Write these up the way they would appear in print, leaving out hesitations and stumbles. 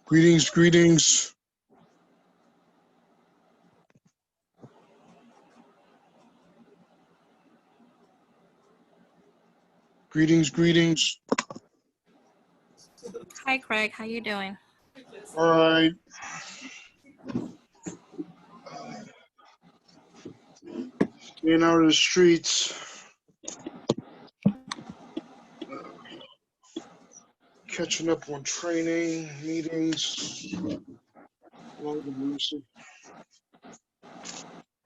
Greetings, greetings. Greetings, greetings. Hi, Craig. How you doing? All right. Staying out of the streets. Catching up on training, meetings. Lord have mercy.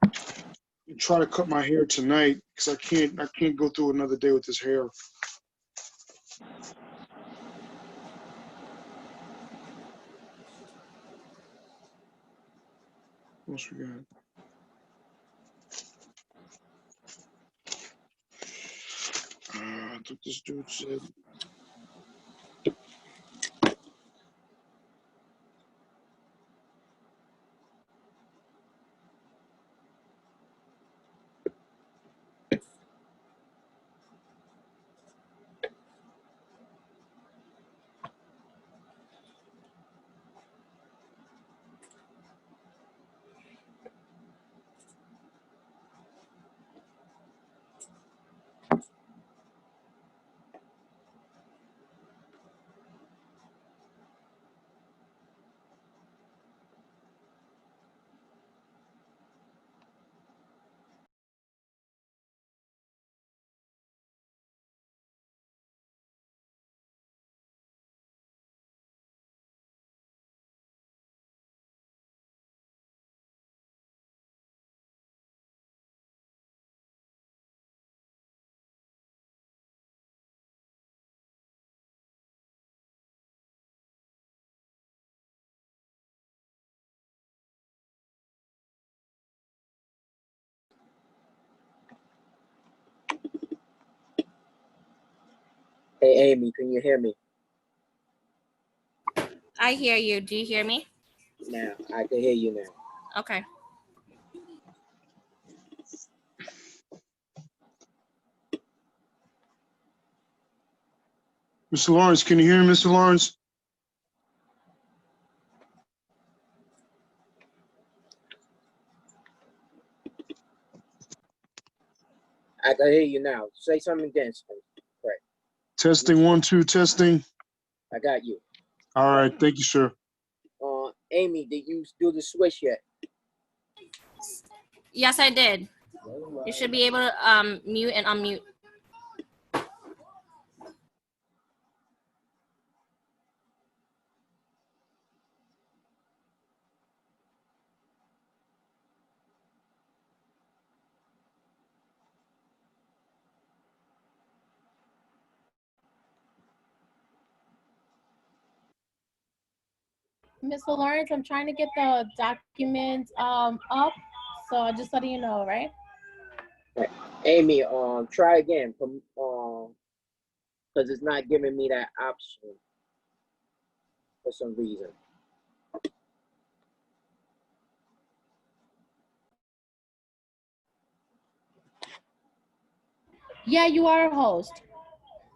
I'm trying to cut my hair tonight because I can't go through another day with this hair. What else we got? I thought this dude said. Hey, Amy, can you hear me? I hear you. Do you hear me? Now, I can hear you now. Okay. Mr. Lawrence, can you hear me, Mr. Lawrence? I can hear you now. Say something again, Craig. Testing 1, 2, testing. I got you. All right, thank you, sir. Amy, did you do the switch yet? Yes, I did. You should be able to mute and unmute. Mr. Lawrence, I'm trying to get the document up, so I just letting you know, right? Right. Amy, try again, because it's not giving me that option for some reason. Yeah, you are a host.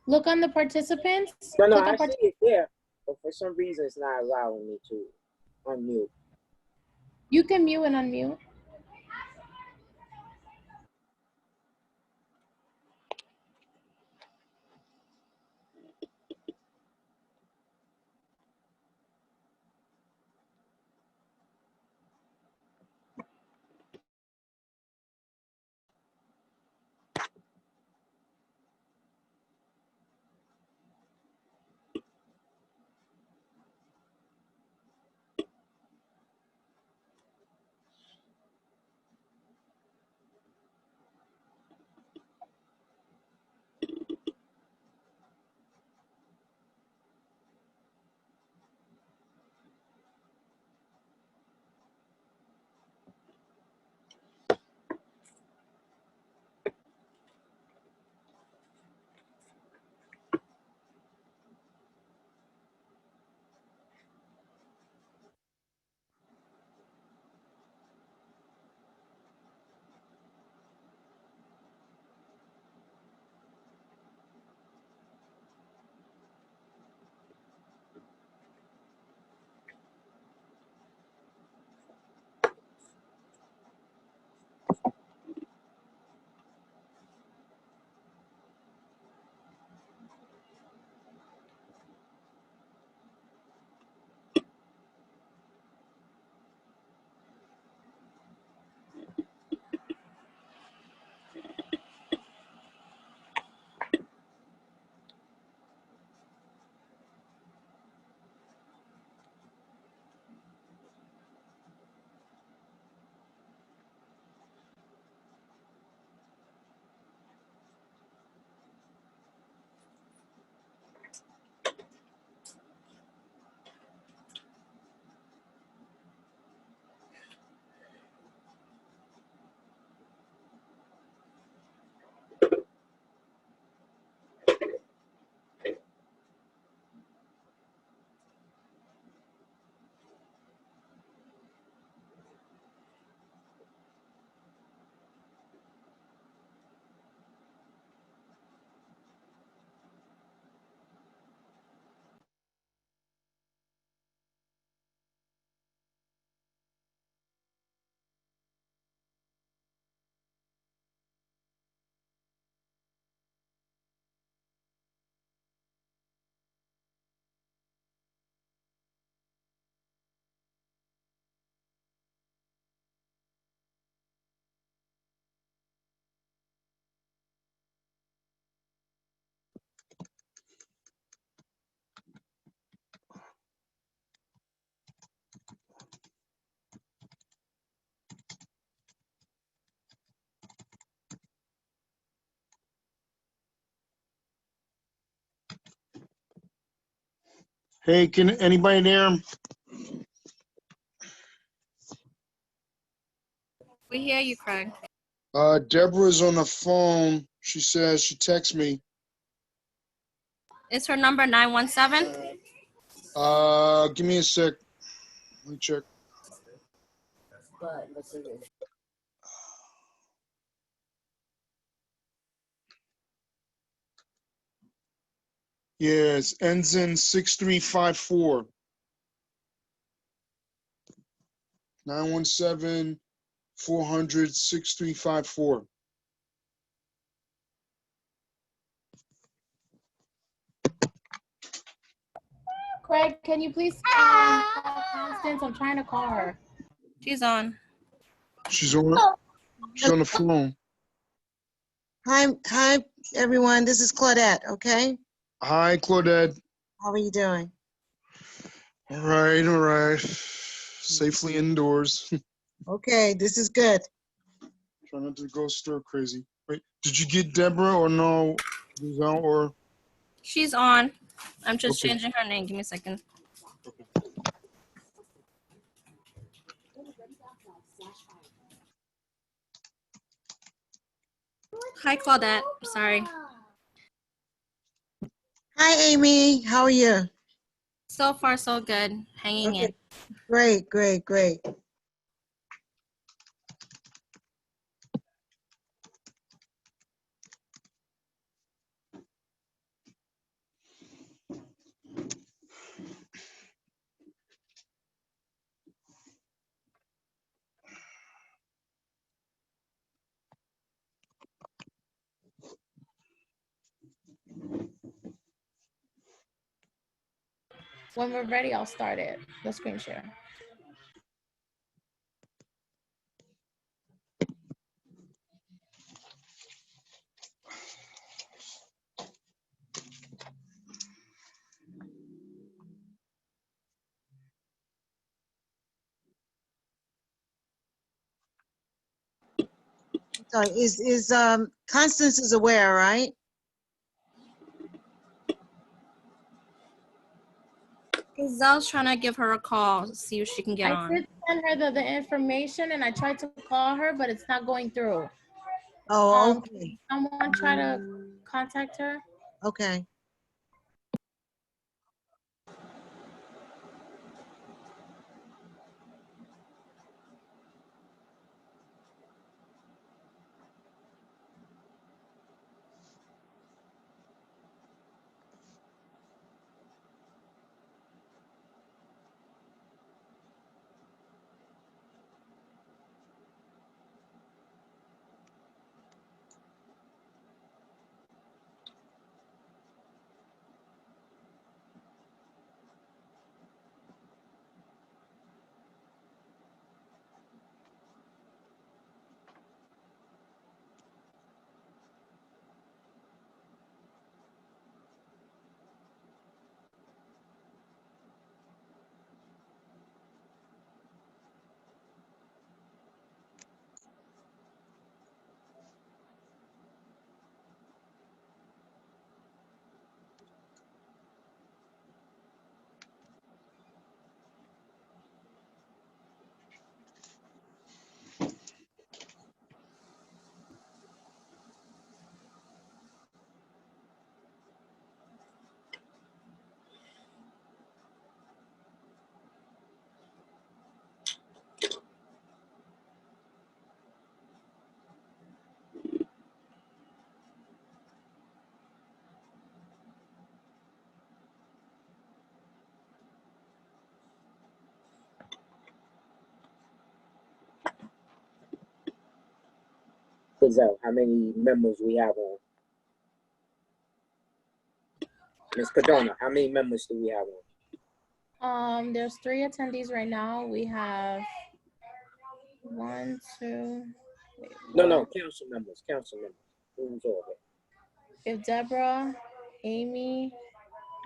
Look on the participants. No, I see it there, but for some reason it's not allowing me to unmute. You can mute and unmute. Hey, can anybody there? We hear you, Craig. Deborah's on the phone. She says she texts me. Is her number 917? Give me a sec. Let me check. Yes, ends in 6354. 917-400-6354. Craig, can you please call Constance? I'm trying to call her. She's on. She's on the phone. Hi, everyone. This is Claudette, okay? Hi, Claudette. How are you doing? All right. Safely indoors. Okay, this is good. Try not to go stir crazy. Wait, did you get Deborah or no? Or She's on. I'm just Okay. changing her name. Give me a second. Hi, Claudette. Sorry. Hi, Amy. How are you? So far, so good. Hanging in. Great. When we're ready, I'll start it. The screen share. So is Constance is aware, right? Giselle's trying to give her a call, see if she can get I on. did send her the information and I tried to call her, but it's not going through. Oh, okay. Someone try to contact her? Okay. Giselle, how many members we have on? Ms. Cardona, how many members do we have on? There's 3 attendees right now. We have 1, 2. Wait, No, council members. Who's all there? if Deborah, Amy,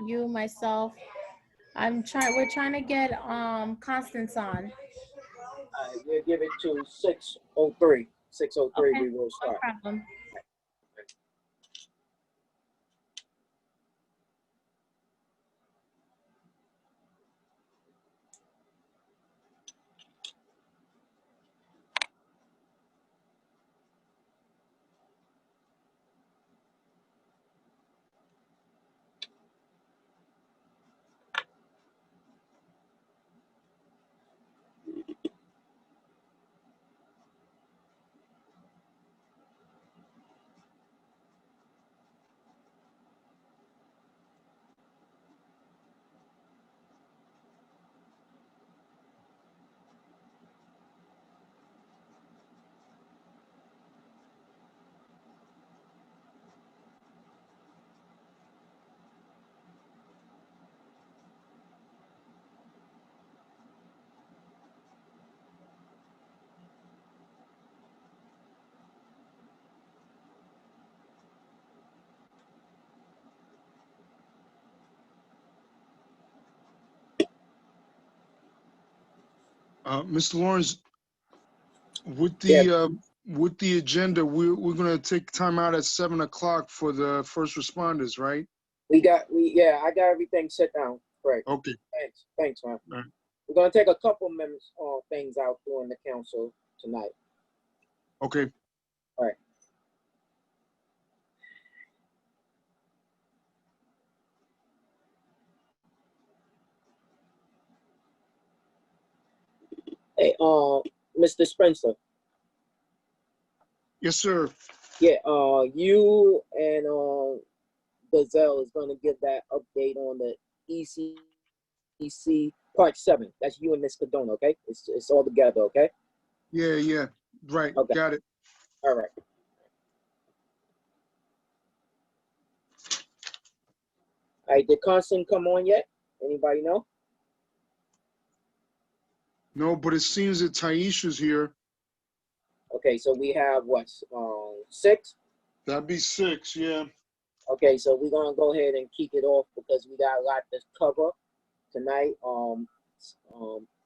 you, myself. We're trying to get Constance on. You give it to 6:03. 6:03, Okay. we will No start. problem. Mr. Lawrence, with Yeah. the agenda, we're gonna take time out at 7 o'clock for the first responders, right? Yeah, I got everything set down. Right. Okay. Thanks, man. All right. We're gonna take a couple minutes things out during the council tonight. Okay. All right. Hey, Mr. Spencer. Yes, sir. Yeah, you and Gazelle is gonna give that update on the ECC Part 7. That's you and Miss Cadona, okay? It's all together, okay? Yeah. Right. Okay. Got it. All right. All right, did Constant come on yet? Anybody know? No, but it seems that Taisha's here. Okay, so we have what? 6? That'd be 6, yeah. Okay, so we're gonna go ahead and kick it off because we got a lot to cover tonight.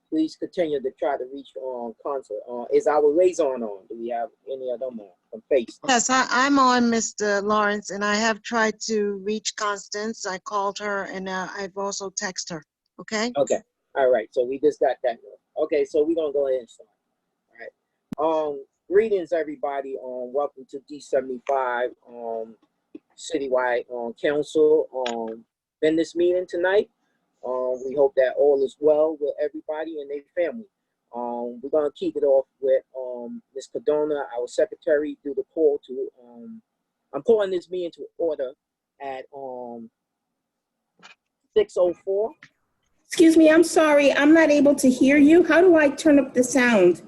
Please continue to try to reach Constant. Is our liaison on? Do we have any of them on from Face? Yes, I'm on, Mr. Lawrence, and I have tried to reach Constance. I called her and I've also texted her, okay? Okay. All right. So we just got that. Okay. So we're gonna go ahead and start. All right. Greetings, everybody. Welcome to D75 Citywide Council business meeting tonight. We hope that all is well with everybody and their family. We're gonna kick it off with Ms. Cadona, our secretary, do the call to. I'm calling this meeting to order at 6:04. Excuse me, I'm sorry, I'm not able to hear you. How do I turn up the sound?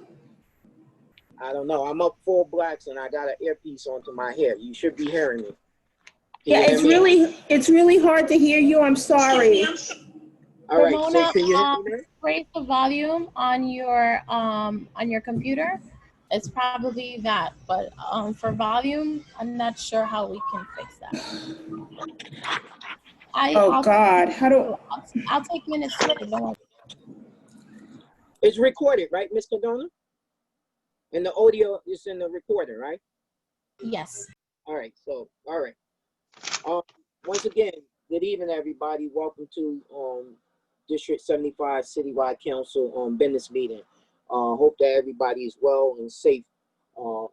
I don't know. I'm up full blacks and I got an earpiece onto my head. You should be hearing me. Yeah, it's really hard to hear you. I'm sorry. All right. Ramona, So can you hear me now? raise the volume on your computer. It's probably that, but for volume, I'm not sure how we can fix that. Oh God, how do? I'll take minutes too. Don't worry. It's recorded, right, Ms. Cadona? And the audio is in the recording, right? Yes. All right. So, all right. Once again, good evening, everybody. Welcome to District 75 Citywide Council business meeting. Hope that everybody is well and safe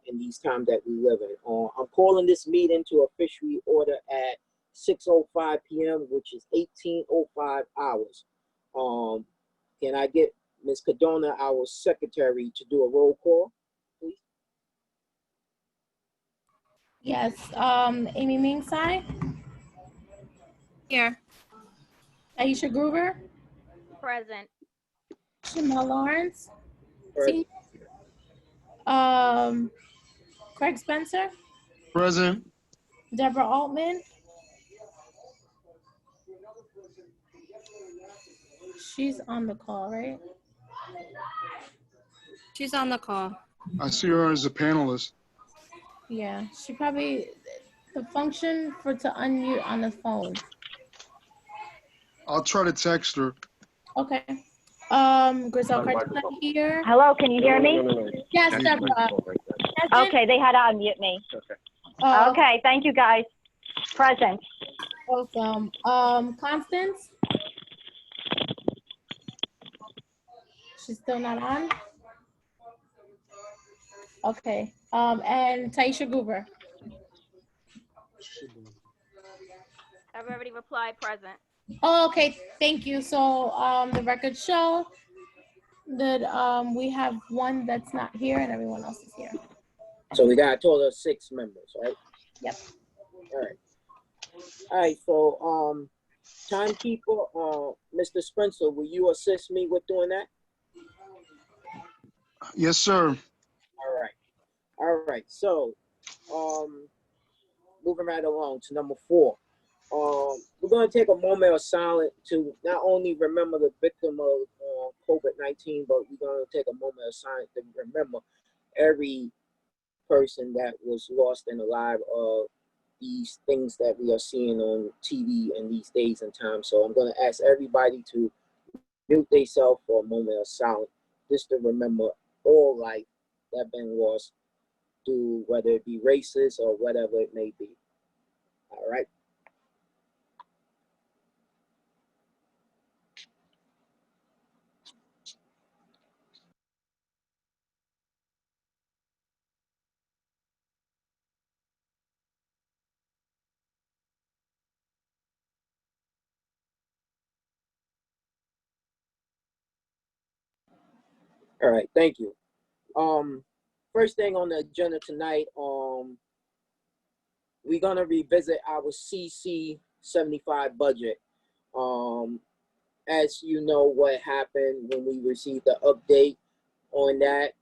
in these times that we live in. I'm calling this meeting to officially order at 6:05 p.m., which is 18:05 hours. Can I get Ms. Cadona, our secretary, to do a roll call, please? Yes. Amy Mingsai, Here. Aisha Gruber, Present. Shamel Lawrence, Present. Craig Spencer, Present. Deborah Altman. She's on the call, right? She's on the call. I see her as a panelist. Yeah, she probably, the function to unmute on the phone. I'll try to text her. Okay. Grizel Cartona here. Hello, can you hear me? Yes, Deborah. Okay, they had to unmute me. Oh, Okay, thank you guys. Present. Welcome. Constance? She's still not on? Okay. And Taisha Gruber. I've already replied present. Oh, okay, thank you. So the records show that we have one that's not here and everyone else is here. So we got a total of 6 members, right? Yep. All right. All right. So timekeeper, Mr. Spencer, will you assist me with doing that? Yes, sir. All right. All right. So moving right along to number 4. We're going to take a moment of silence to not only remember the victim of COVID-19, but we're going to take a moment of silence to remember every person that was lost and alive of these things that we are seeing on TV in these days and times. So I'm going to ask everybody to mute themselves for a moment of silence just to remember all life that have been lost through whether it be racist or whatever it may be. All right. All right, thank you. First thing on the agenda tonight, we're gonna revisit our CC 75 budget. As you know, what happened when we received the update on that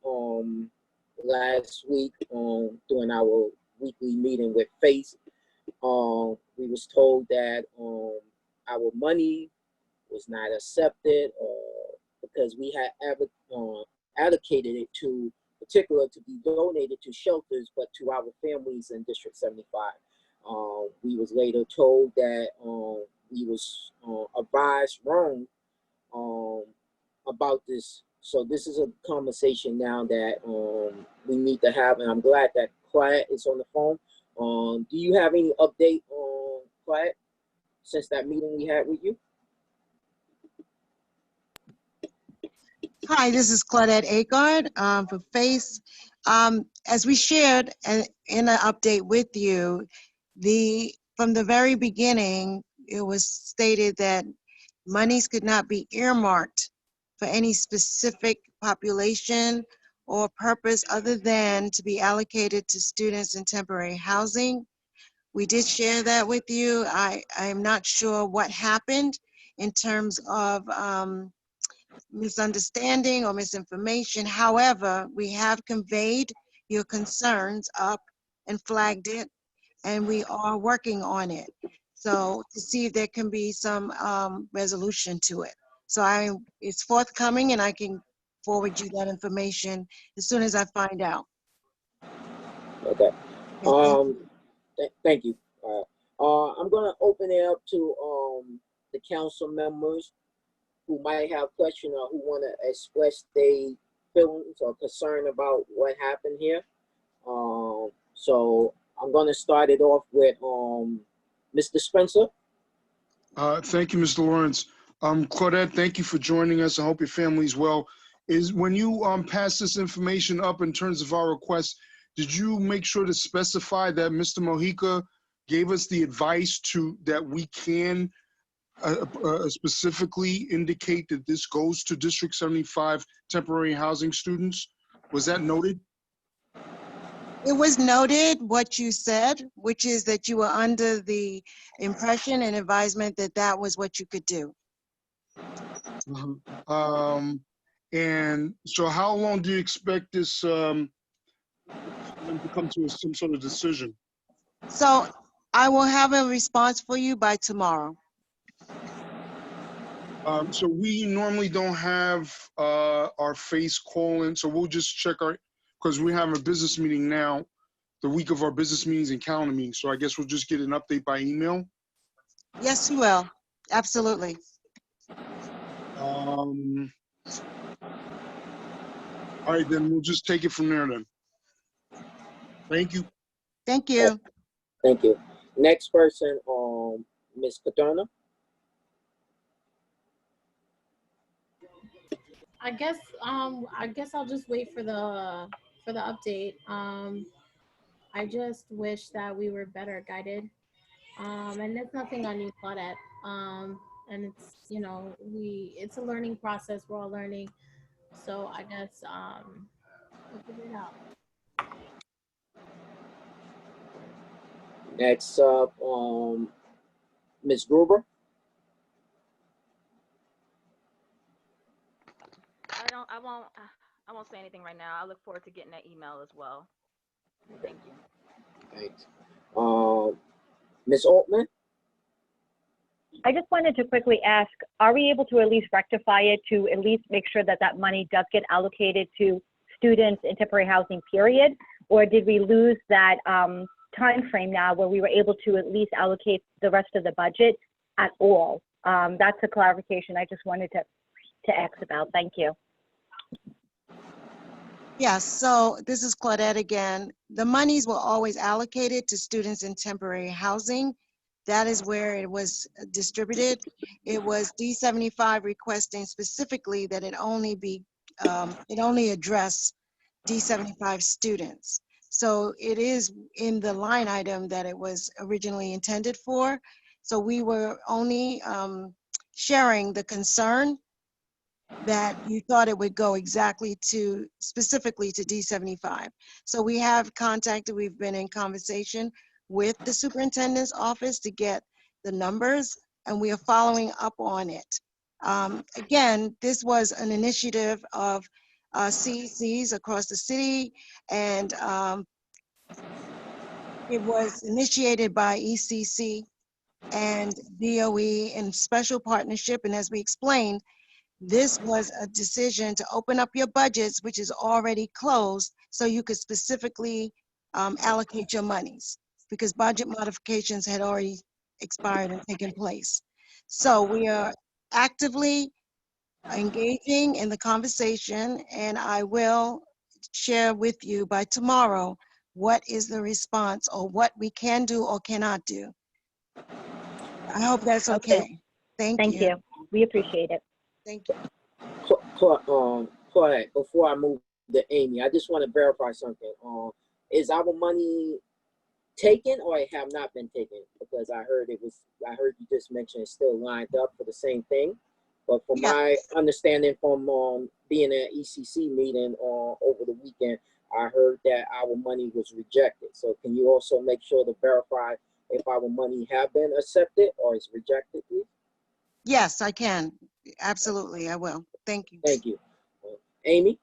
last week during our weekly meeting with Faith. We was told that our money was not accepted because we had allocated it to particular to be donated to shelters, but to our families in District 75. We was later told that we was advised wrong about this. So this is a conversation now that we need to have, and I'm glad that Quiet is on the phone. Do you have any update on Quiet since that meeting we had with you? Hi, this is Claudette Agard for FACE. As we shared in an update with you, from the very beginning, it was stated that monies could not be earmarked for any specific population or purpose other than to be allocated to students in temporary housing. We did share that with you. I am not sure what happened in terms of misunderstanding or misinformation. However, we have conveyed your concerns up and flagged it, and we are working on it. So to see if there can be some resolution to it. So it's forthcoming, and I can forward you that information as soon as I find out. Okay. Okay, Thank you. I'm gonna open it up to the council members who might have questions or who want to express their feelings or concern about what happened here. So I'm going to start it off with Mr. Spencer. Thank you, Mr. Lawrence. Claudette, thank you for joining us. I hope your family's well. When you pass this information up in terms of our request, did you make sure to specify that Mr. Mojica gave us the advice that we can specifically indicate that this goes to District 75 temporary housing students? Was that noted? it was noted what you said, which is that you were under the impression and advisement that that was what you could do. And so how long do you expect this to come to some sort of decision? So I will have a response for you by tomorrow. So we normally don't have our face call-in, so we'll just check because we have a business meeting now, the week of our business meetings and calendar meetings. So I guess we'll just get an update by email. Yes, you will. Absolutely. All right, then we'll just take it from there then. Thank you. Thank you. Thank you. Next person, Ms. Paterna. I guess I'll just wait for the update. I just wish that we were better guided. And it's nothing on you, Claudette. And it's, it's a learning process. We're all learning. So I guess we'll figure it out. Next up, Ms. Gruber. I won't say anything right now. I look forward to getting that email as well. Thank you. Thanks. Ms. Altman. I just wanted to quickly ask, are we able to at least rectify it to at least make sure that that money does get allocated to students in temporary housing, period? Or did we lose that time frame now where we were able to at least allocate the rest of the budget at all? That's a clarification I just wanted to ask about. Thank you. Yes, so this is Claudette again. The monies were always allocated to students in temporary housing. That is where it was distributed. It was D75 requesting specifically that it only address D75 students. So it is in the line item that it was originally intended for. So we were only sharing the concern that you thought it would go specifically to D75. So we have contacted, we've been in conversation with the superintendent's office to get the numbers, and we are following up on it. Again, this was an initiative of CECs across the city, and it was initiated by ECC and DOE in special partnership, and as we explained, this was a decision to open up your budgets, which is already closed, so you could specifically allocate your monies, because budget modifications had already expired and taken place. So we are actively engaging in the conversation, and I will share with you by tomorrow what is the response or what we can do or cannot do. I hope that's Okay. okay. Thank Thank you. you. We appreciate it. Thank you. Claudette, before I move to Amy, I just want to verify something. Is our money taken or it have not been taken? Because I heard you just mention it's still lined up for the same thing. But from Yeah. my understanding from being at ECC meeting over the weekend, I heard that our money was rejected. So can you also make sure to verify if our money have been accepted or is rejected, please? Yes, I can. Absolutely, I will. Thank you. Thank you. Amy?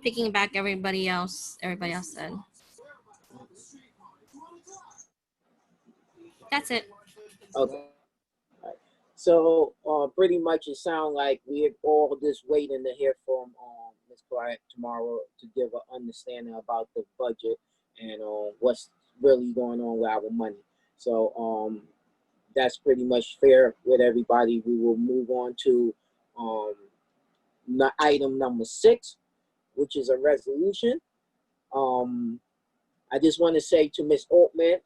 Picking back everybody else said. That's it. Okay. So pretty much it sounds like we're all just waiting to hear from Ms. Clark tomorrow to give an understanding about the budget and what's really going on with our money. So that's pretty much fair with everybody. We will move on to item number 6, which is a resolution. I just want to say to Ms. Altman,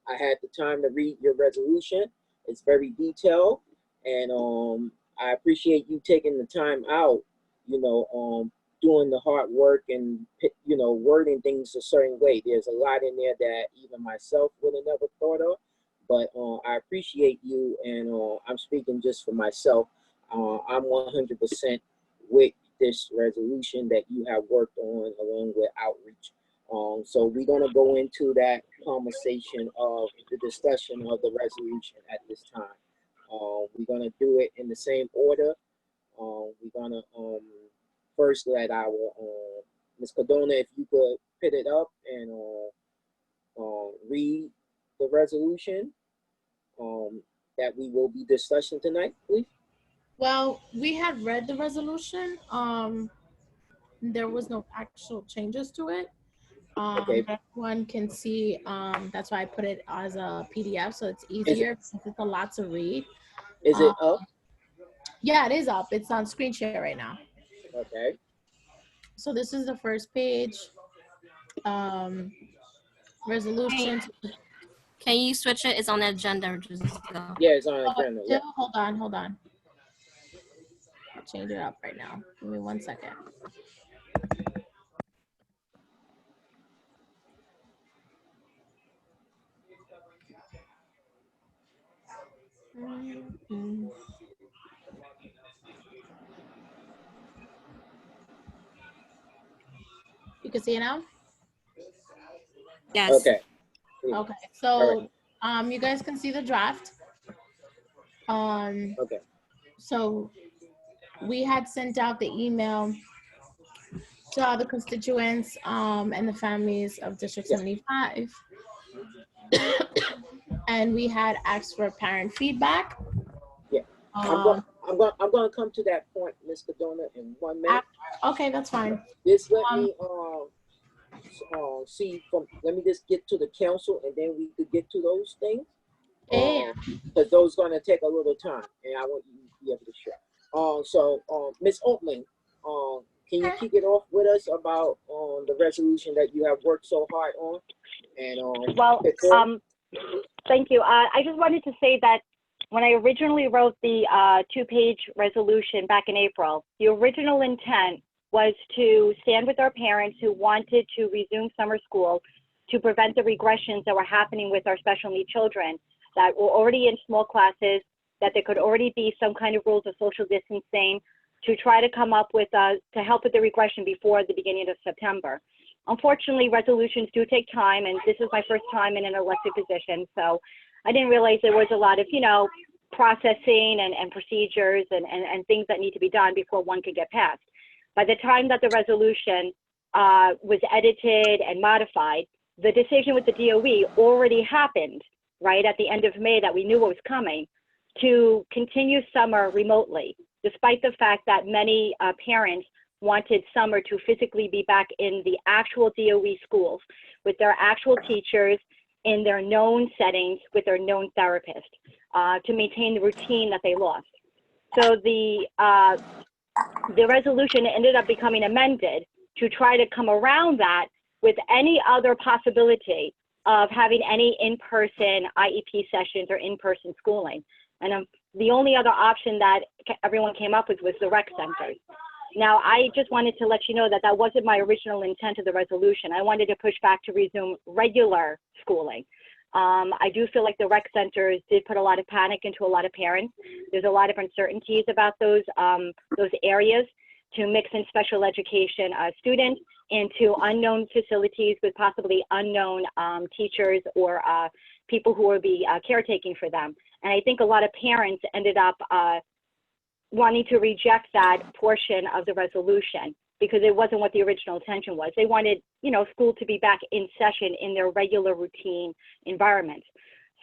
I had the time to read your resolution. It's very detailed, and I appreciate you taking the time out, doing the hard work and, wording things a certain way. There's a lot in there that even myself would have never thought of, but I appreciate you, and I'm speaking just for myself. I'm 100% with this resolution that you have worked on along with outreach. So we're going to go into that conversation of the discussion of the resolution at this time. We're going to do it in the same order. We're going to first let our Ms. Cardona, if you could put it up and read the resolution that we will be discussing tonight, please. Well, we had read the resolution. There was no actual changes to it. Okay. Everyone can see, that's why I put it as a PDF, so it's easier because it's a lot to read. Is it up? Yeah, it is up. It's on screen share right now. Okay. So this is the first page. Resolution. Can you switch it? It's on the agenda. Just go. Yeah, it's on the agenda. Yeah. Hold on. I'll change it up right now. Give me 1 second. You can see it now? Yes. Okay. Okay, so you guys can see the draft. Okay. So we had sent out the email to all the constituents and the families of District 75. And we had asked for parent feedback. Yeah. I'm gonna come to that point, Ms. Cardona, in 1 minute. Okay, that's fine. Just let me let me just get to the council and then we could get to those things. Because those gonna take a little time and I want you to be able to share. So Ms. Altman, Can you kick it off with us about the resolution that you have worked so hard on? And Well, thank you. I just wanted to say that when I originally wrote the 2-page resolution back in April, the original intent was to stand with our parents who wanted to resume summer school to prevent the regressions that were happening with our special need children that were already in small classes, that there could already be some kind of rules of social distancing to try to come up with, to help with the regression before the beginning of September. Unfortunately, resolutions do take time, and this is my first time in an elected position, so I didn't realize there was a lot of, processing and procedures and things that need to be done before one could get passed. By the time that the resolution was edited and modified, the decision with the DOE already happened, right, at the end of May, that we knew what was coming, to continue summer remotely, despite the fact that many parents wanted summer to physically be back in the actual DOE schools with their actual teachers in their known settings with their known therapist to maintain the routine that they lost. So the resolution ended up becoming amended to try to come around that with any other possibility of having any in-person IEP sessions or in-person schooling. And the only other option that everyone came up with was the rec centers. Now, I just wanted to let you know that that wasn't my original intent of the resolution. I wanted to push back to resume regular schooling. I do feel like the rec centers did put a lot of panic into a lot of parents. There's a lot of uncertainties about those areas to mix in special education students into unknown facilities with possibly unknown teachers or people who will be caretaking for them. And I think a lot of parents ended up wanting to reject that portion of the resolution because it wasn't what the original intention was. They wanted, school to be back in session in their regular routine environment.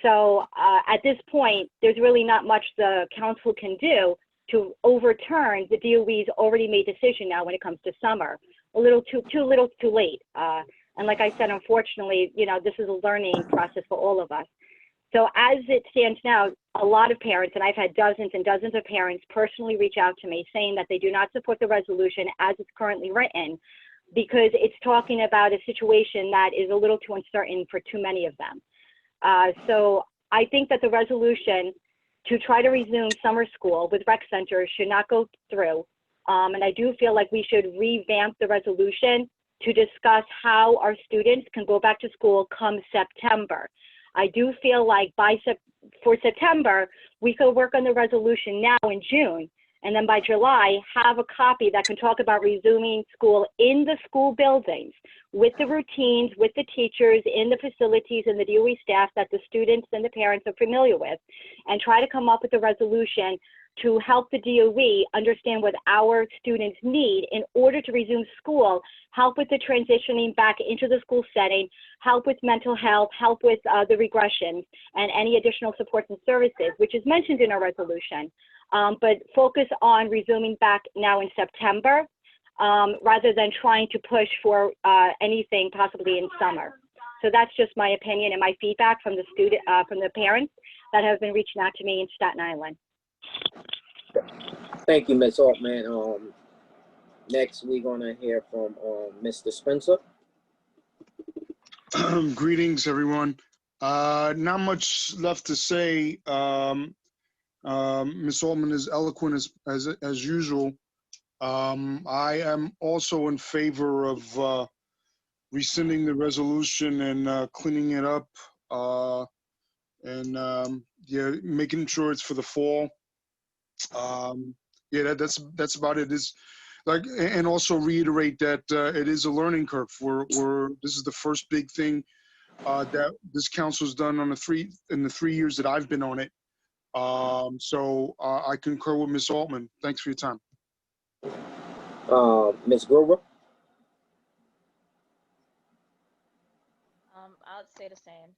So at this point, there's really not much the council can do to overturn the DOE's already made decision now when it comes to summer. A little too little too late. And like I said, unfortunately, this is a learning process for all of us. So as it stands now, a lot of parents, and I've had dozens and dozens of parents personally reach out to me saying that they do not support the resolution as it's currently written because it's talking about a situation that is a little too uncertain for too many of them. So I think that the resolution to try to resume summer school with rec centers should not go through. And I do feel like we should revamp the resolution to discuss how our students can go back to school come September. I do feel like for September, we could work on the resolution now in June, and then by July, have a copy that can talk about resuming school in the school buildings with the routines, with the teachers, in the facilities and the DOE staff that the students and the parents are familiar with, and try to come up with a resolution to help the DOE understand what our students need in order to resume school, help with the transitioning back into the school setting, help with mental health, help with the regressions, and any additional supports and services, which is mentioned in our resolution. But focus on resuming back now in September, rather than trying to push for anything possibly in summer. So that's just my opinion and my feedback from the parents that have been reaching out to me in Staten Island. Thank you, Ms. Altman. Next, we're gonna hear from Mr. Spencer. Greetings, everyone. Not much left to say. Ms. Altman is eloquent as usual. I am also in favor of rescinding the resolution and cleaning it up, and making sure it's for the fall. That's about it. It's like, and also reiterate that it is a learning curve. This is the first big thing that this council's done in the 3 years that I've been on it. So I concur with Ms. Altman. Thanks for your time. Ms. Grover. I'll say the same.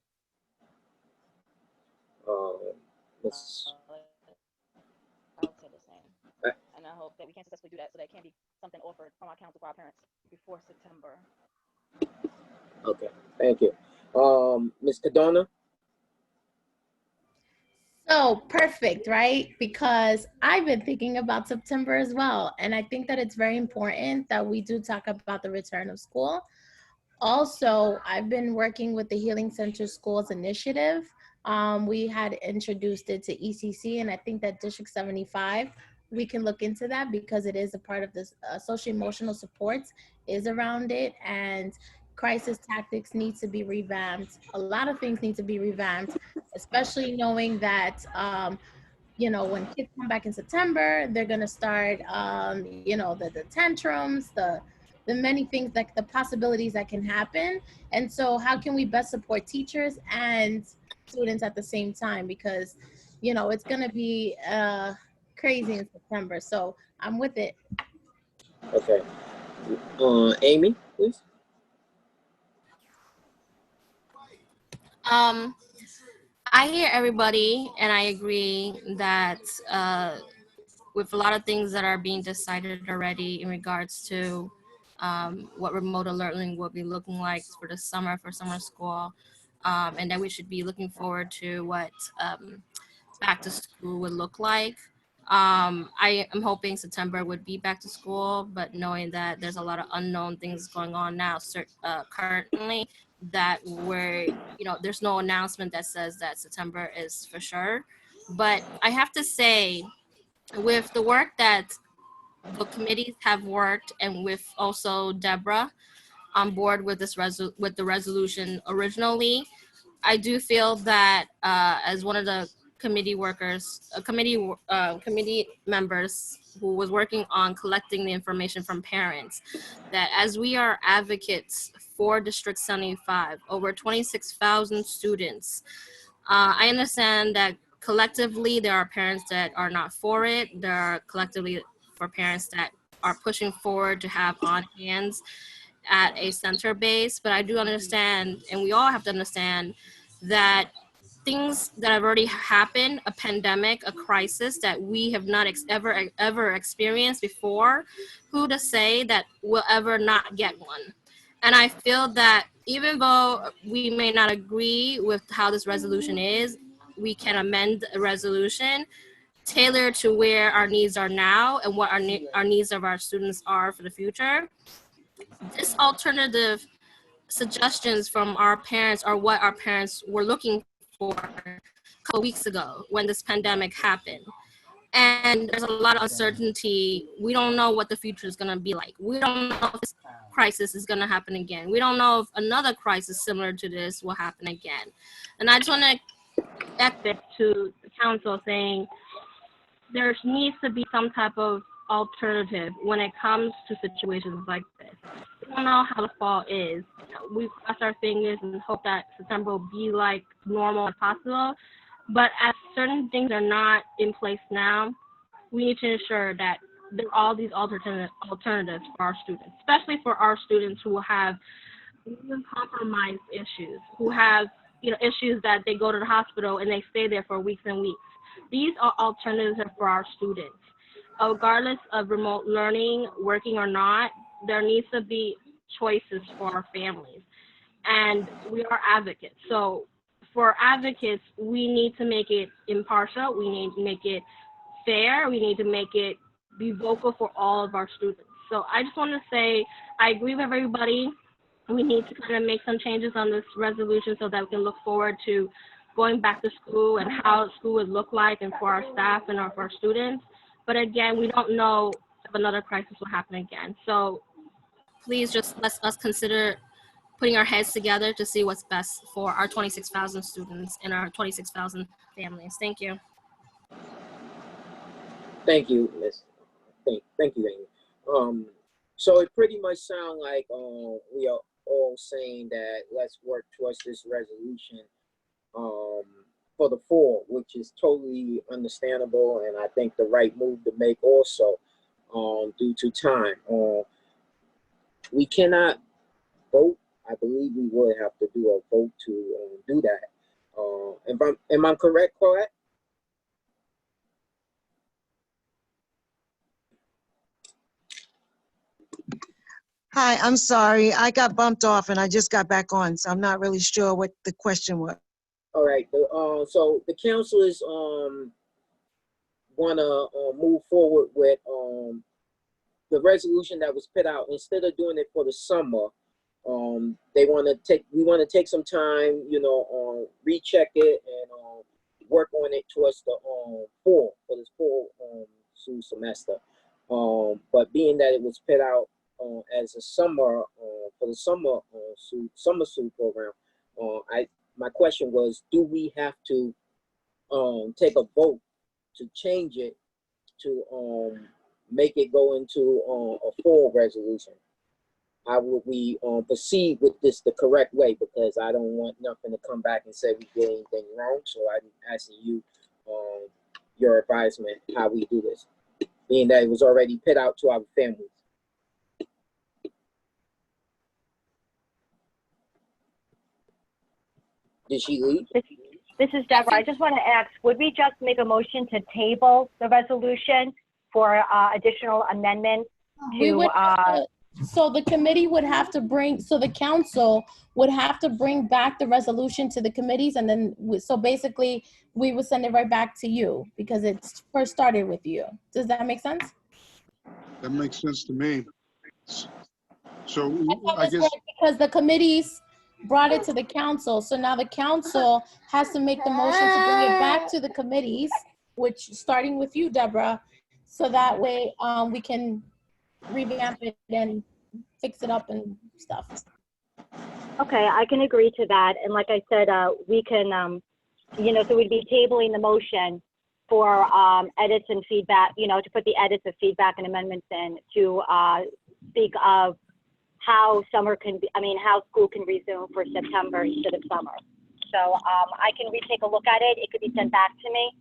Ms. I'll say the same. And I hope that we can successfully do that so that it can be something offered from our council for our parents before September. Okay, thank you. Ms. Cadona. So perfect, right? Because I've been thinking about September as well. And I think that it's very important that we do talk about the return of school. Also, I've been working with the Healing Center Schools Initiative. We had introduced it to ECC, and I think that District 75, we can look into that because it is a part of this social emotional supports is around it, and crisis tactics need to be revamped. A lot of things need to be revamped, especially knowing that when kids come back in September, they're gonna start, the tantrums, the many things, like the possibilities that can happen. And so, how can we best support teachers and students at the same time? Because, it's gonna be crazy in September. So I'm with it. Okay. Amy, please. Um, I hear everybody, and I agree that with a lot of things that are being decided already in regards to what remote learning will be looking like for summer school, and that we should be looking forward to what back to school would look like. I am hoping September would be back to school, but knowing that there's a lot of unknown things going on now, currently, that there's no announcement that says that September is for sure. But I have to say, with the work that the committees have worked, and with also Deborah on board with with the resolution originally, I do feel that as one of the committee members who was working on collecting the information from parents, that as we are advocates for District 75, over 26,000 students, I understand that collectively there are parents that are not for it. There are collectively for parents that are pushing forward to have on hands at a center base, but I do understand, and we all have to understand, that things that have already happened, a pandemic, a crisis that we have not ever experienced before, who to say that we'll ever not get one? And I feel that even though we may not agree with how this resolution is, we can amend a resolution tailored to where our needs are now and what our needs of our students are for the future. This alternative suggestions from our parents are what our parents were looking for a couple weeks ago when this pandemic happened. And there's a lot of uncertainty. We don't know what the future is going to be like. We don't know if this crisis is going to happen again. We don't know if another crisis similar to this will happen again. And I just want to connect it to the council, saying there needs to be some type of alternative when it comes to situations like this. We don't know how the fall is. We cross our fingers and hope that September will be like normal as possible. But as certain things are not in place now, we need to ensure that there are all these alternatives for our students, especially for our students who have compromised issues, who have issues that they go to the hospital and they stay there for weeks and weeks. These are alternatives for our students. Regardless of remote learning, working or not, there needs to be choices for our families. And we are advocates. So for advocates, we need to make it impartial. We need to make it fair. We need to make it be vocal for all of our students. So I just want to say, I agree with everybody. We need to kind of make some changes on this resolution so that we can look forward to going back to school and how school would look like, and for our staff and for our students. But again, we don't know if another crisis will happen again. So please just let us consider putting our heads together to see what's best for our 26,000 students and our 26,000 families. Thank you. Thank you, Miss. Thank you, Amy. So it pretty much sounds like we are all saying that let's work towards this resolution for the fall, which is totally understandable, and I think the right move to make also due to time. We cannot vote. I believe we would have to do a vote to do that. Am I correct, Colette? Hi, I'm sorry. I got bumped off and I just got back on, so I'm not really sure what the question was. All right. So the councilors want to move forward with the resolution that was put out. Instead of doing it for the summer, we want to take some time, recheck it and work on it towards the fall, for this fall school semester. But being that it was put out as a summer for the summer school program, my question was, do we have to take a vote to change it to make it go into a fall resolution? How would we proceed with this the correct way? Because I don't want nothing to come back and say we did anything wrong. So I'm asking you your advisement how we do this, being that it was already put out to our families. Did she leave? This is Deborah. I just want to ask, would we just make a motion to table the resolution for additional amendments We to, would so the committee would have to bring, so the council would have to bring back the resolution to the committees, and then, so basically, we would send it right back to you, because it's first started with you. Does that make sense? That makes sense to me. So That I is guess, right, because the committees brought it to the council, so now the council has to make the motion to bring it back to the committees, which, starting with you, Deborah, so that way we can revamp it and fix it up and stuff. okay, I can agree to that. And like I said, we can, so we'd be tabling the motion for edits and feedback, to put the edits of feedback and amendments in to speak of how how school can resume for September instead of summer. So I can retake a look at it. It could be sent back to me.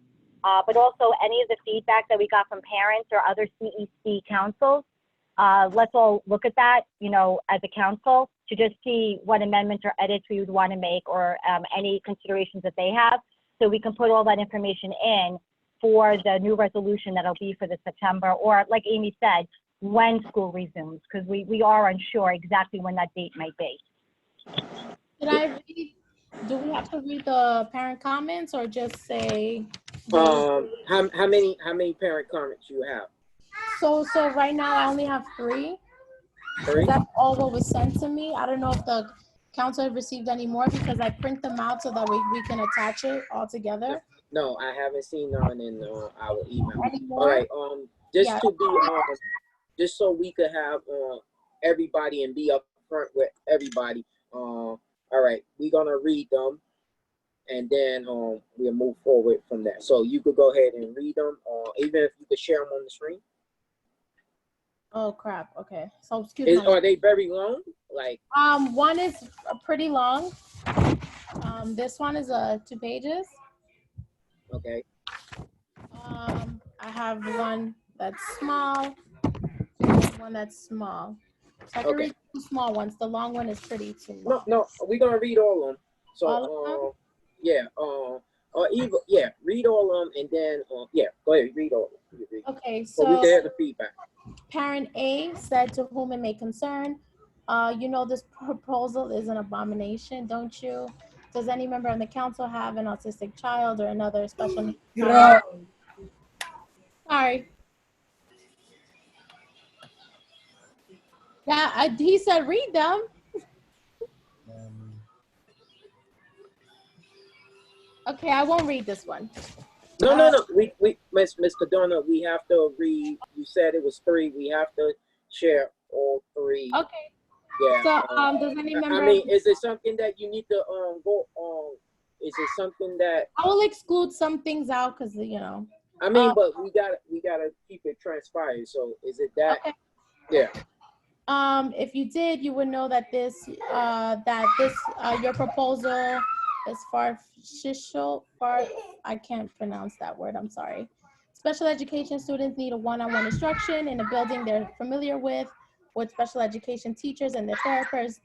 But also any of the feedback that we got from parents or other CEC councils, let's all look at that, as a council, to just see what amendments or edits we would want to make, or any considerations that they have, so we can put all that information in for the new resolution that'll be for the September, or like Amy said, when school resumes, because we are unsure exactly when that date might be. Do we have to read the parent comments, or just say? How many parent comments you have? So right now I only have 3. Three? That's all what was sent to me. I don't know if the council received any more, because I print them out so that we can attach it all together. No, I haven't seen none in our email. Any more? All right, Yeah. just so we could have everybody and be up front with everybody. All right, we're gonna read them, and then we'll move forward from there. So you could go ahead and read them, even if you could share them on the screen. Oh crap. Okay. So excuse me. Are they very long? Like one is pretty long. This one is 2 pages. Okay. I have one that's small, one that's small. So I can read 2 small ones. The long one is pretty too long. No, we're gonna read all of them. So all of them? yeah, read all of them, and then go ahead, read all of them. Okay, so we can have the feedback. Parent A said, to whom it may concern, this proposal is an abomination, don't you? Does any member on the council have an autistic child or another special needs child? Sorry. Yeah, he said read them. Okay, I won't read this one. No. We Miss Cadona, we have to read. You said it was 3. We have to share all 3. Okay. Yeah. So does any member? Is it something that you need to go on? Is it something that I will exclude some things out because but we gotta keep it transpired. So is it that? Okay. Yeah. If you did, you would know that your proposal is I can't pronounce that word, I'm sorry. Special education students need a one-on-one instruction in a building they're familiar with special education teachers and their therapists,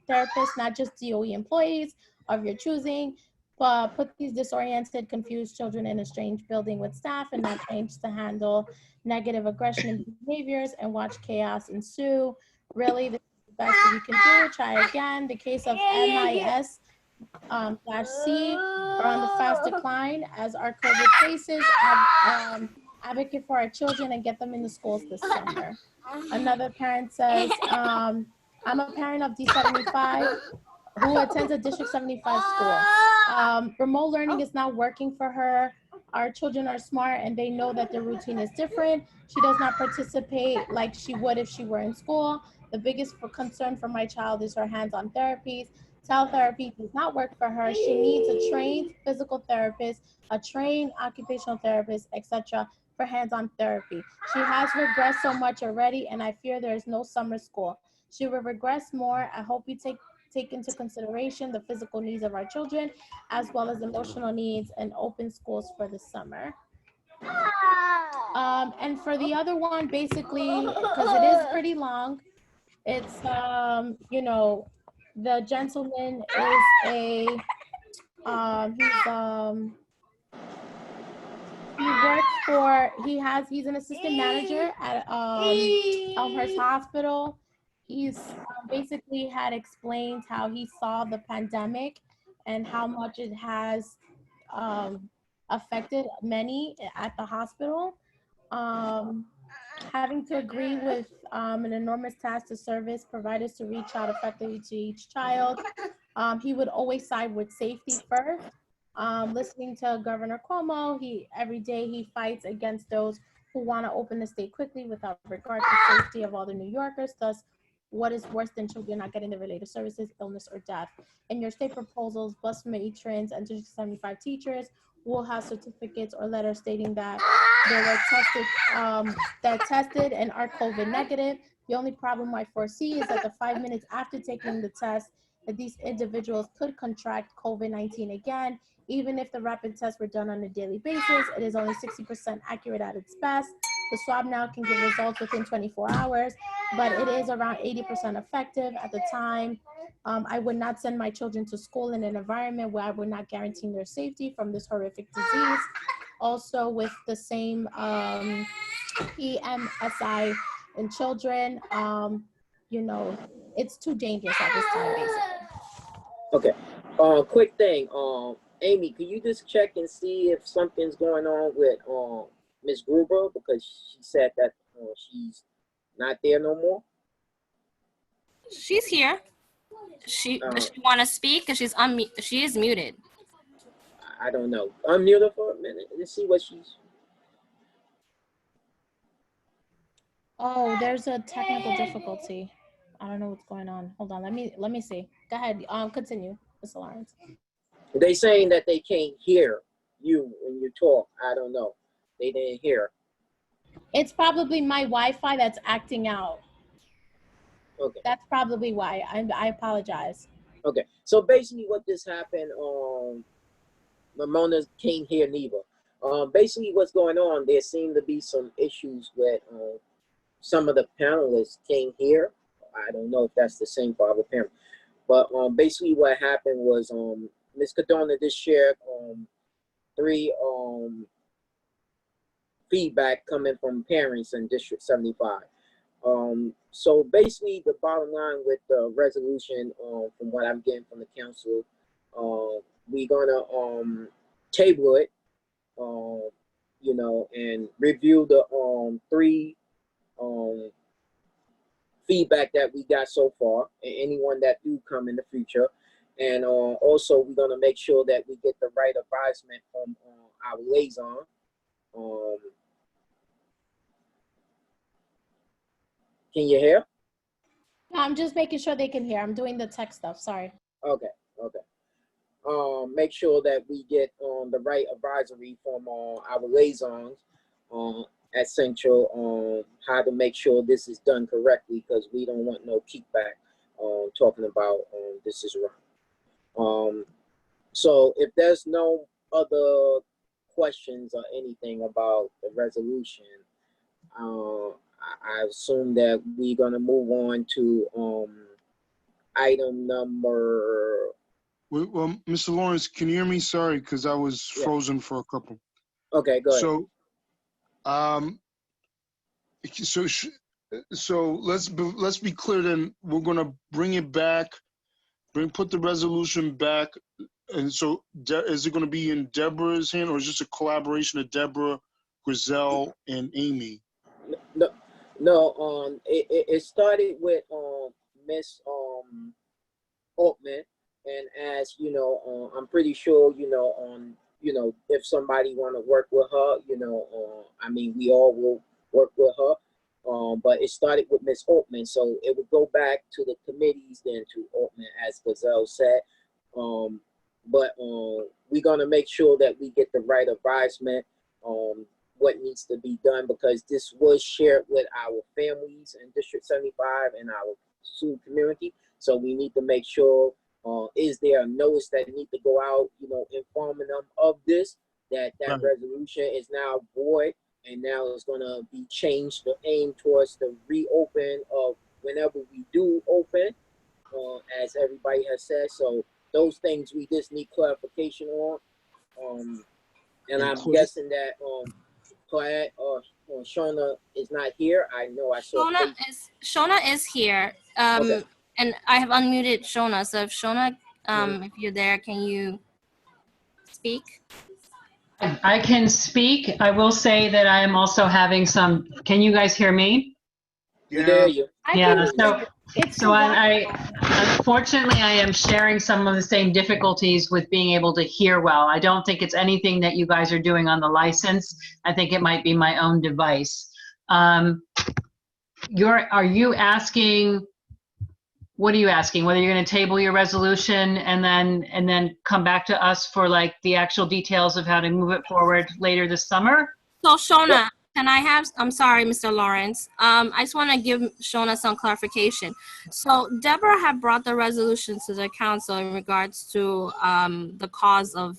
not just DOE employees of your choosing. Put these disoriented, confused children in a strange building with staff and not trained to handle negative aggression and behaviors, and watch chaos ensue. Really, this is the best that you can do. Try again. The case of MIS C are on the fast decline as our COVID cases. Advocate for our children and get them in the schools this summer. Another parent says, I'm a parent of D75 who attends a District 75 school. Remote learning is not working for her. Our children are smart and they know that their routine is different. She does not participate like she would if she were in school. The biggest concern for my child is her hands-on therapies. Teletherapy does not work for her. She needs a trained physical therapist, a trained occupational therapist, etc. for hands-on therapy. She has regressed so much already and I fear there is no summer school. She will regress more. I hope you take into consideration the physical needs of our children as well as emotional needs and open schools for the summer. And for the other one, basically, because it is pretty long, it's, you know, the gentleman is he's an assistant manager at Elmhurst Hospital. He's basically had explained how he saw the pandemic and how much it has affected many at the hospital. Having to agree with an enormous task to service providers to reach out effectively to each child. He would always side with safety first. Listening to Governor Cuomo, every day he fights against those who want to open the state quickly without regard to safety of all the New Yorkers. Thus, what is worse than children not getting the related services, illness, or death? In your state proposals, bus matrons and District 75 teachers will have certificates or letters stating that they were tested and are COVID negative. The only problem I foresee is that the 5 minutes after taking the test, that these individuals could contract COVID-19 again. Even if the rapid tests were done on a daily basis, it is only 60% accurate at its best. The swab now can give results within 24 hours, but it is around 80% effective at the time. I would not send my children to school in an environment where I would not guarantee their safety from this horrific disease. Also with the same EMSI in children, you know, it's too dangerous at this time, basically. Okay. Quick thing. Amy, could you just check and see if something's going on with Ms. Gruber, because she said that she's not there no more? She's here. Does she want to speak? Because she is muted. I don't know. Unmute her for a minute. Let's see what she's. Oh, there's a technical difficulty. I don't know what's going on. Hold on. Let me see. Go ahead. Continue, Ms. Lawrence. They saying that they can't hear you when you talk. I don't know. They didn't hear. It's probably my Wi-Fi that's acting out. Okay. That's probably why. I apologize. Okay. So basically what just happened, Ramona can't hear neither. Basically what's going on, there seem to be some issues with some of the panelists can't hear. I don't know if that's the same for other parents. But basically what happened was Ms. Cardona just shared 3 feedback coming from parents in District 75. So basically the bottom line with the resolution, from what I'm getting from the council, we're gonna table it, you know, and review the 3 feedback that we got so far, and anyone that do come in the future. And also we're gonna make sure that we get the right advisement from our liaison. Can you hear? I'm just making sure they can hear. I'm doing the tech stuff. Sorry. Okay. Make sure that we get the right advisory from our liaisons at Central on how to make sure this is done correctly, because we don't want no kickback talking about this is wrong. So if there's no other questions or anything about the resolution, I assume that we're gonna move on to item number. Well, Mr. Lawrence, can you hear me? Sorry, because I was frozen for a couple. Okay, go ahead. So let's be clear then. We're gonna bring it back put the resolution back. And so is it going to be in Deborah's hand, or is this a collaboration of Deborah, Griselle, and Amy? No, no. It started with Miss Altman, and as you know, I'm pretty sure if somebody want to work with her, I mean, we all will work with her. But it started with Miss Altman, so it would go back to the committees, then to Altman, as Gazelle said. But we're gonna make sure that we get the right advisement, what needs to be done, because this was shared with our families in District 75 and our Sioux community. So we need to make sure, is there a notice that need to go out, informing them of this, that Right. resolution is now void, and now it's gonna be changed to aim towards the reopen of whenever we do open, as everybody has said. So those things we just need clarification on. And I'm guessing that Claire or Shona is not here. I know I saw. Shona is here. Okay. And I have unmuted Shona. So if Shona, if you're there, can you speak? I can speak. I will say that I am also having some, can you guys hear me? We hear you. Yeah, so I unfortunately, I am sharing some of the same difficulties with being able to hear well. I don't think it's anything that you guys are doing on the license. I think it might be my own device. Are you asking, what are you asking? Whether you're going to table your resolution and then come back to us for like the actual details of how to move it forward later this summer? So Shona, can I have, I'm sorry, Mr. Lawrence. I just want to give Shona some clarification. So Deborah had brought the resolution to the council in regards to the cause of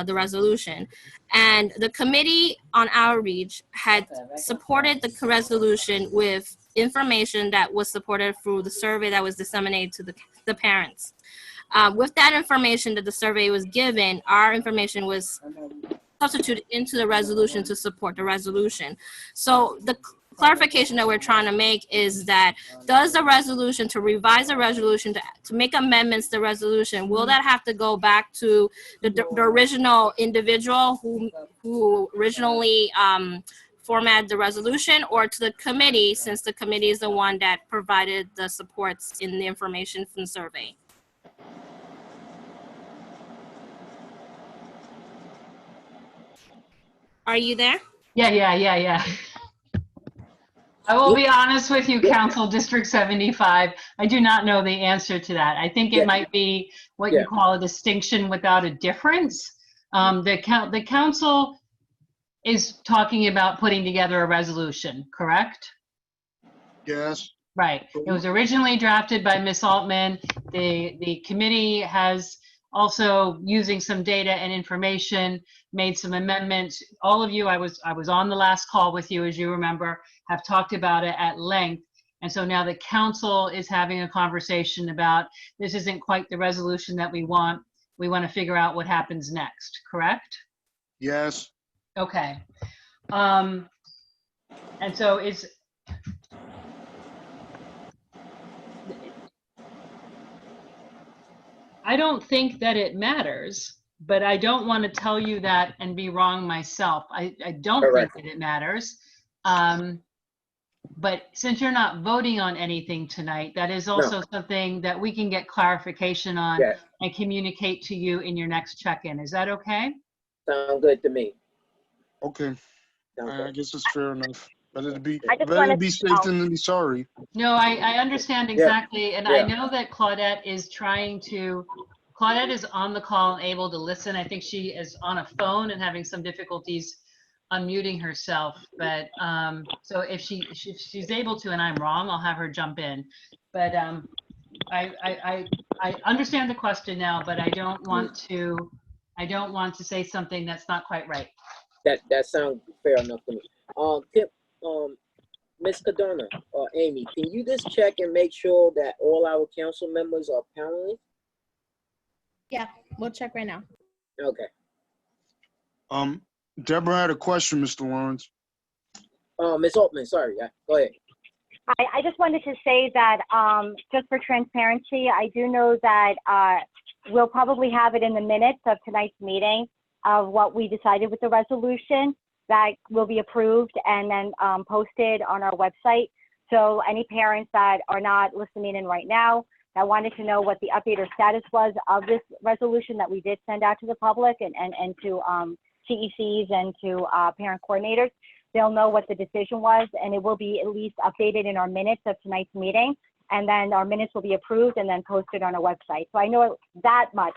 the resolution. And the committee on outreach had supported the resolution with information that was supported through the survey that was disseminated to the parents. With that information that the survey was given, our information was substituted into the resolution to support the resolution. So the clarification that we're trying to make is that, does the resolution, to revise the resolution, to make amendments to the resolution, will that have to go back to the original individual who originally formatted the resolution, or to the committee, since the committee is the one that provided the supports in the information from the survey? Are you there? Yeah. I will be honest with you, Council District 75. I do not know the answer to that. I think it might be what you call a distinction without a difference. The council is talking about putting together a resolution, correct? Yes. Right. It was originally drafted by Ms. Altman. The committee has also, using some data and information, made some amendments. All of you, I was on the last call with you, as you remember, have talked about it at length. And so now the council is having a conversation about, this isn't quite the resolution that we want. We want to figure out what happens next, correct? Yes. Okay. And so I don't think that it matters, but I don't want to tell you that and be wrong myself. I don't think that it matters. But since you're not voting on anything tonight, that is also something that we can get clarification on and communicate to you in your next check-in. Is that okay? Sound good to me. Okay. I guess it's fair enough. Better to be safe than to be sorry. No, I understand exactly. And I know that Claudette is Claudette is on the call and able to listen. I think she is on a phone and having some difficulties unmuting herself. But so if she's able to and I'm wrong, I'll have her jump in. But I understand the question now, but I don't want to say something that's not quite right. That sounds fair enough to me. Ms. Cadona or Amy, can you just check and make sure that all our council members are panelists? Yeah, we'll check right now. Okay. Deborah had a question, Mr. Lawrence. Ms. Altman, sorry. Go ahead. I just wanted to say that just for transparency, I do know that we'll probably have it in the minutes of tonight's meeting of what we decided with the resolution that will be approved and then posted on our website. So any parents that are not listening in right now that wanted to know what the update or status was of this resolution that we did send out to the public and to CECs and to parent coordinators, they'll know what the decision was, and it will be at least updated in our minutes of tonight's meeting, and then our minutes will be approved and then posted on our website. So I know that much,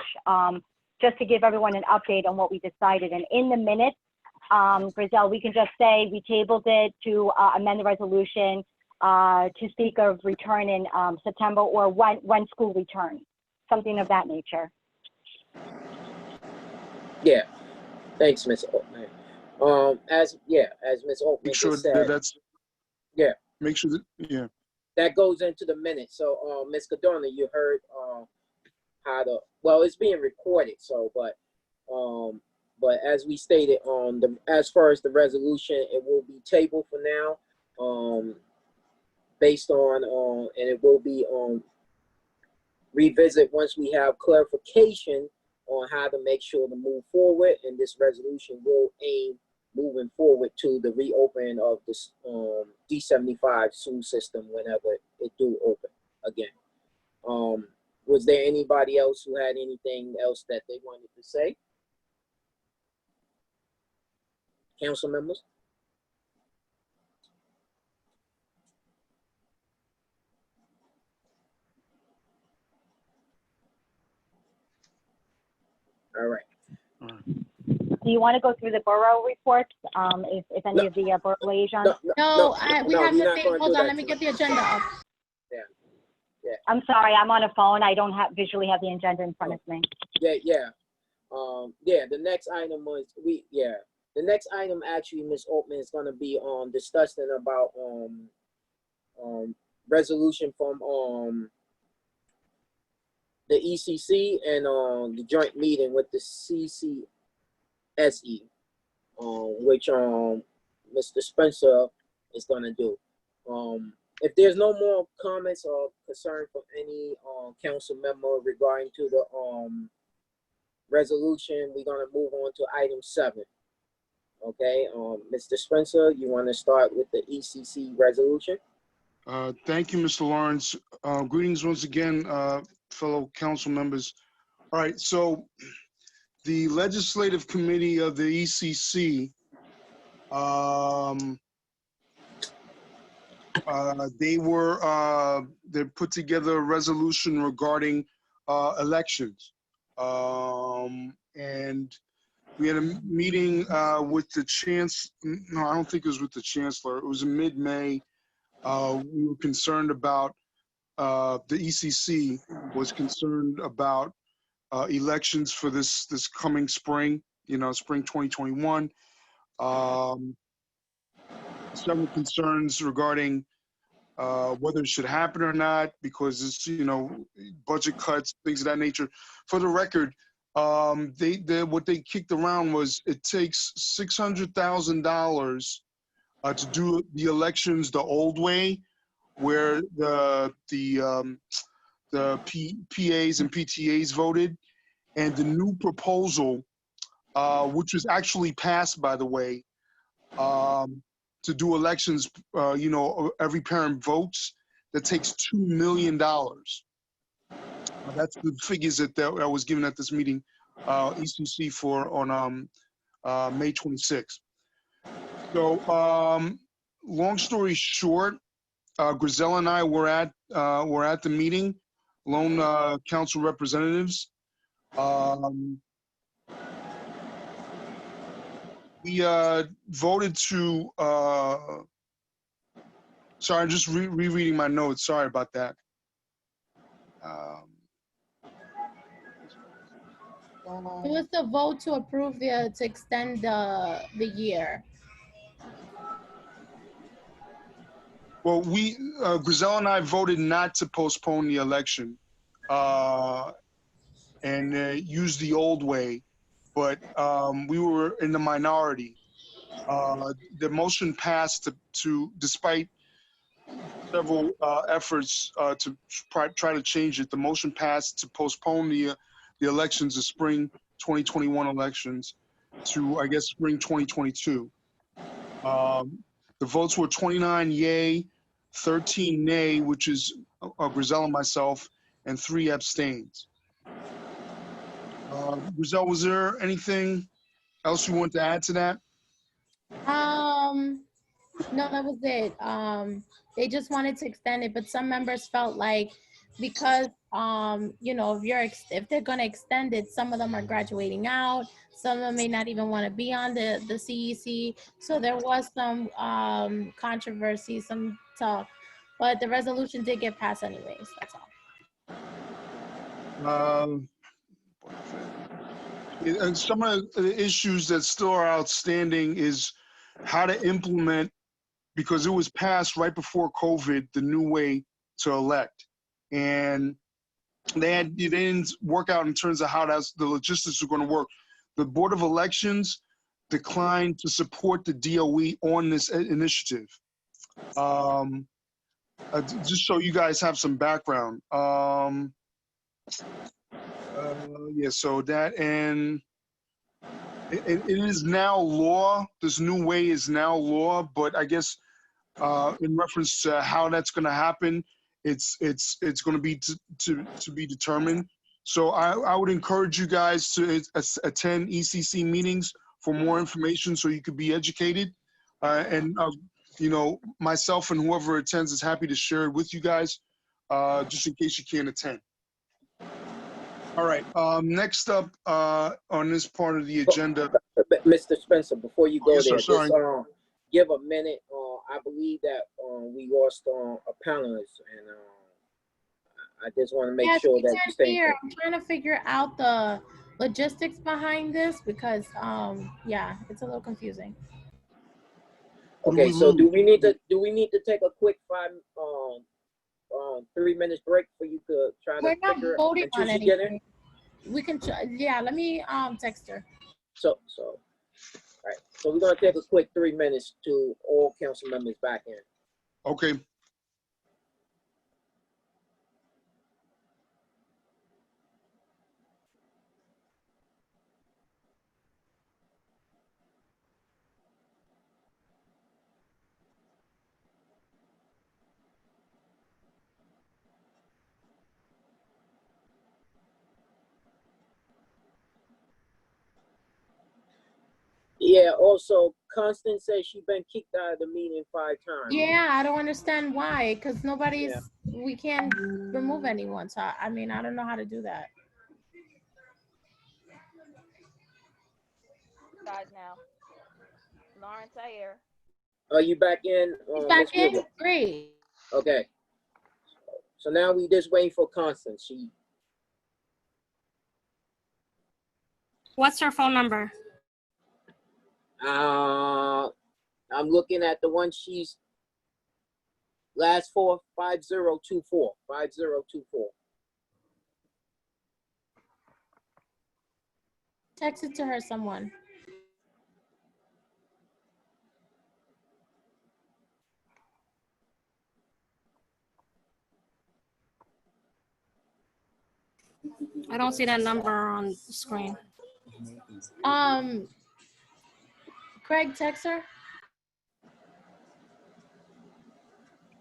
just to give everyone an update on what we decided. And in the minutes, Griselle, we can just say we tabled it to amend the resolution to speak of return in September or when school returns, something of that nature. Yeah, thanks, Ms. Altman. As Ms. Altman Make sure just that said, that's, yeah, make sure that, yeah. that goes into the minutes. So, Ms. Cadorna, you heard how the, well, it's being recorded. So, but as we stated on as far as the resolution, it will be tabled for now, based on and it will be revisit once we have clarification on how to make sure to move forward. And this resolution will aim moving forward to the reopening of this D75 school system whenever it do open again. Was there anybody else who had anything else that they wanted to say? Council members? All right. Do you want to go through the borough reports? If any of the borough liaisons? We have we're the not thing. gonna Hold do on, that let me get tonight. the agenda up. I'm sorry, I'm on a phone. I don't visually have the agenda in front of me. Yeah. The next item was the next item actually, Ms. Altman, is gonna be discussing about resolution from the ECC and the joint meeting with the CCSE, which Mr. Spencer is gonna do. If there's no more comments or concern from any council member regarding to the resolution, we're gonna move on to item 7. Okay, Mr. Spencer, you want to start with the ECC resolution? Thank you, Mr. Lawrence. Greetings once again, fellow council members. All right, so the Legislative Committee of the ECC, they put together a resolution regarding elections. And we had a meeting with the no, I don't think it was with the chancellor. It was in mid-May. We were concerned about, the ECC was concerned about elections for this coming spring, spring 2021. Several concerns regarding whether it should happen or not, because it's, budget cuts, things of that nature. For the record, what they kicked around was it takes $600,000 to do the elections the old way, where the PAs and PTAs voted, and the new proposal, which was actually passed, by the way, to do elections, every parent votes, that takes $2 million. That's the figures that I was given at this meeting, ECC on May 26th. So, long story short, Griselle and I were at the meeting, lone council representatives. We voted to. Sorry, I'm just rereading my notes. Sorry about that. It was the vote to approve to extend the year. Well, Griselle and I voted not to postpone the election and use the old way, but we were in the minority. The motion passed to despite several efforts to try to change it. The motion passed to postpone the elections, the spring 2021 elections, to, I guess, spring 2022. The votes were 29 yay, 13 nay, which is Griselle and myself, and 3 abstains. Griselle, was there anything else you want to add to that? No, that was it. They just wanted to extend it, but some members felt like because you know, if they're gonna extend it, some of them are graduating out, some of them may not even want to be on the CEC. So there was some controversy, some talk, but the resolution did get passed anyways. That's all. And some of the issues that still are outstanding is how to implement, because it was passed right before COVID, the new way to elect. And they didn't work out in terms of how the logistics are going to work. The Board of Elections declined to support the DOE on this initiative. Just so you guys have some background. Yeah, so that, and it is now law. This new way is now law, but I guess in reference to how that's going to happen, it's going to be to be determined. So I would encourage you guys to attend ECC meetings for more information, so you could be educated. And you know, myself and whoever attends is happy to share it with you guys, just in case you can't attend. All right. Next up on this part of the agenda, Mr. Spencer, before you go yes, there, sir, just give a minute. I believe that we lost a panelist, and I just want to make sure that you stay. I'm trying to figure out the logistics behind this because yeah, it's a little confusing. Okay, so do we need to take a quick 3 minutes break for you to try We're to not figure voting on until she get in? anything. We can yeah, let me text her. So all right. So we're gonna take a quick 3 minutes to all council members back in. okay. Yeah, also Constance says she's been kicked out of the meeting 5 times. Yeah, I don't understand why, because we can't remove anyone. So I mean, I don't know how to do that. Guys, now, Lawrence Ayer. Are you back in? He's back in? Great. Okay. So now we just waiting for Constance. What's her phone number? I'm looking at the one she's last 4 5024 5024. Text it to her, someone. I don't see that number on the screen. Craig, text her.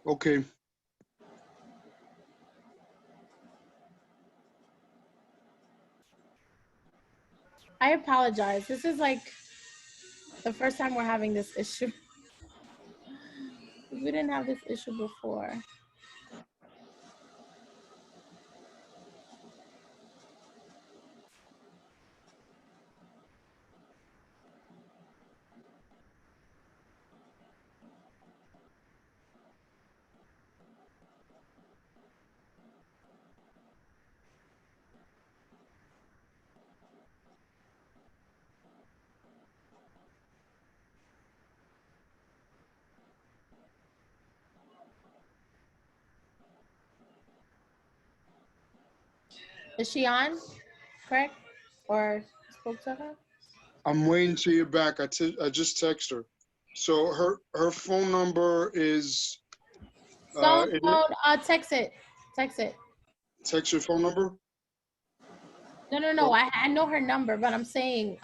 Okay. I apologize. This is like the first time we're having this issue. We didn't have this issue before. Is she on, correct? Or spoke to her? I'm waiting to hear back. I just texted her. So her phone number is Text it. Text it. Text your phone number? No. I know her number, but I'm saying,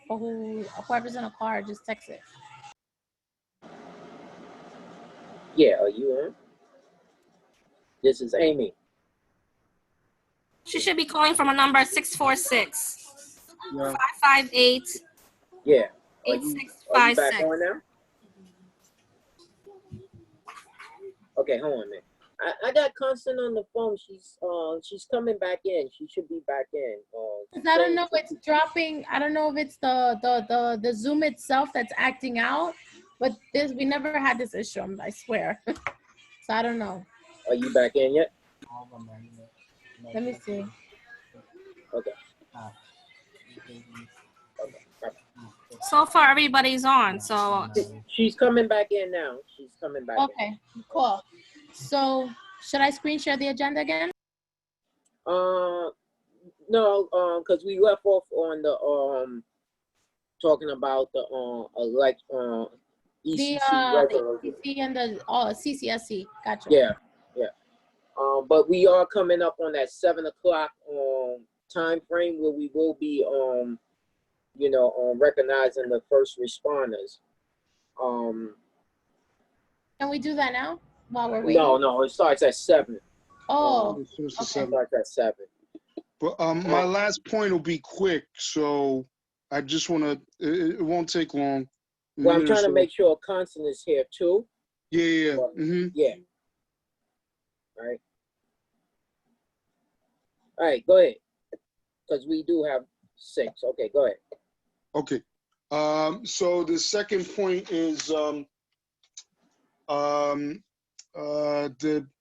for whoever's in a car, just text it. Yeah, are you on? This is Amy. She should be calling from a number 646 Yeah. 558 Yeah. Are you 8656. back on now? Okay, hold on a minute. I got Constant on the phone. She's coming back in. She should be back in. I don't know if it's dropping. I don't know if it's the Zoom itself that's acting out, but we never had this issue, I swear. So I don't know. Are you back in yet? Let me see. Okay. So far, everybody's on. So She's coming back in now. She's coming back. Okay, cool. So should I screen share the agenda again? No, because we left off on the talking about the ECC the ECC and the CCSC. Gotcha. Yeah. But we are coming up on that 7 o'clock time frame where we will be recognizing the first responders. Can we do that now while we're waiting? No, it starts at 7. Oh, It starts at 7. But my last point will be quick, so I just want to. It won't take long. Well, I'm trying to make sure Constant is here too. Yeah. Yeah. All right, go ahead. Because we do have 6. Okay, go ahead. Okay. So the second point is the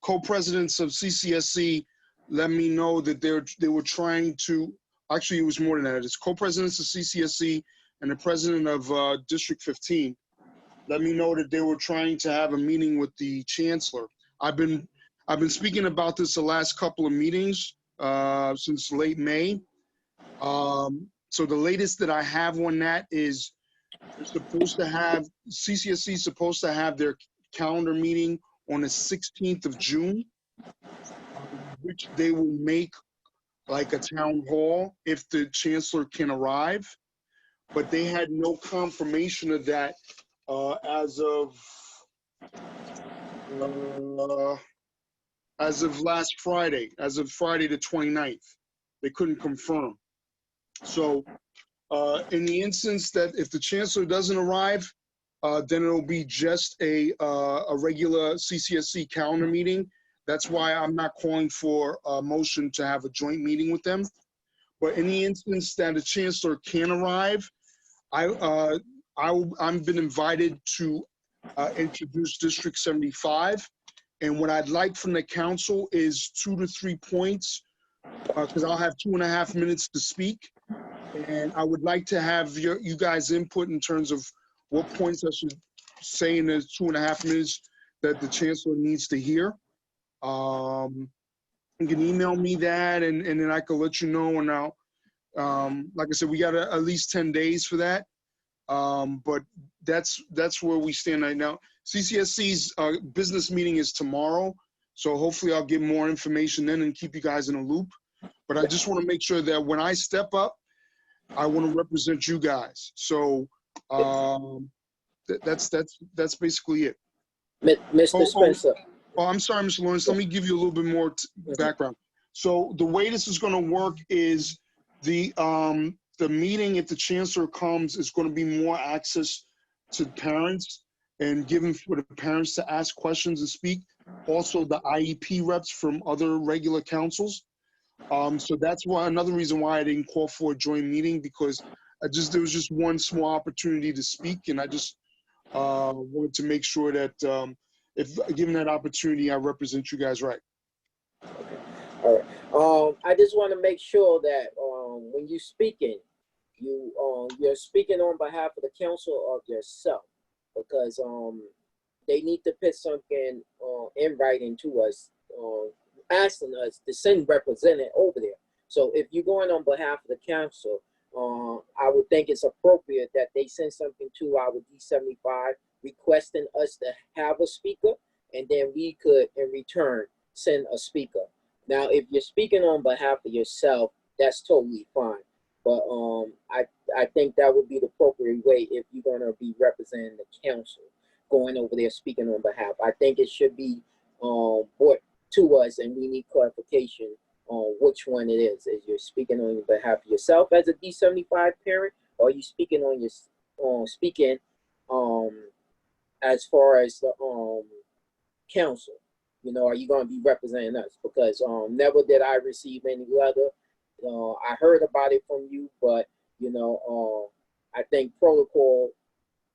co-presidents of CCSC let me know that they were trying to. Actually, it was more than that. It's co-presidents of CCSC and the president of District 15. Let me know that they were trying to have a meeting with the chancellor. I've been speaking about this the last couple of meetings since late May. So the latest that I have on that is CCSC is supposed to have their calendar meeting on the 16th of June, which they will make like a town hall if the chancellor can arrive. But they had no confirmation of that as of last Friday, as of Friday the 29th. They couldn't confirm. So in the instance that if the chancellor doesn't arrive, then it'll be just a regular CCSC calendar meeting. That's why I'm not calling for a motion to have a joint meeting with them. But in the instance that the chancellor can arrive, I've been invited to introduce District 75. And what I'd like from the council is 2 to 3 points, because I'll have 2.5 minutes to speak. And I would like to have you guys' input in terms of what points I should say in the 2.5 minutes that the chancellor needs to hear. You can email me that, and then I can let you know. And now, like I said, we got at least 10 days for that. But that's where we stand right now. CCSC's business meeting is tomorrow, so hopefully I'll get more information then and keep you guys in a loop. But I just want to make sure that when I step up, I want to represent you guys. So that's basically it. Mr. Spencer. Oh, I'm sorry, Mr. Lawrence. Let me give you a little bit more background. So the way this is going to work is the meeting, if the chancellor comes, is going to be more access to parents and given for the parents to ask questions and speak. Also, the IEP reps from other regular councils. So that's why another reason why I didn't call for a joint meeting, because there was just one small opportunity to speak, and I just wanted to make sure that if given that opportunity, I represent you guys right. Okay. All right. I just want to make sure that when you're speaking, you're speaking on behalf of the council or yourself, because they need to put something in writing to us, asking us to send representative over there. So if you're going on behalf of the council, I would think it's appropriate that they send something to our D75 requesting us to have a speaker, and then we could, in return, send a speaker. Now, if you're speaking on behalf of yourself, that's totally fine. But I think that would be the appropriate way if you're going to be representing the council, going over there speaking on behalf. I think it should be brought to us, and we need clarification on which one it is. Is you're speaking on behalf of yourself as a D75 parent, or are you speaking on your as far as the council? You know, are you going to be representing us? Because never did I receive any letter. I heard about it from you, but you know, I think protocol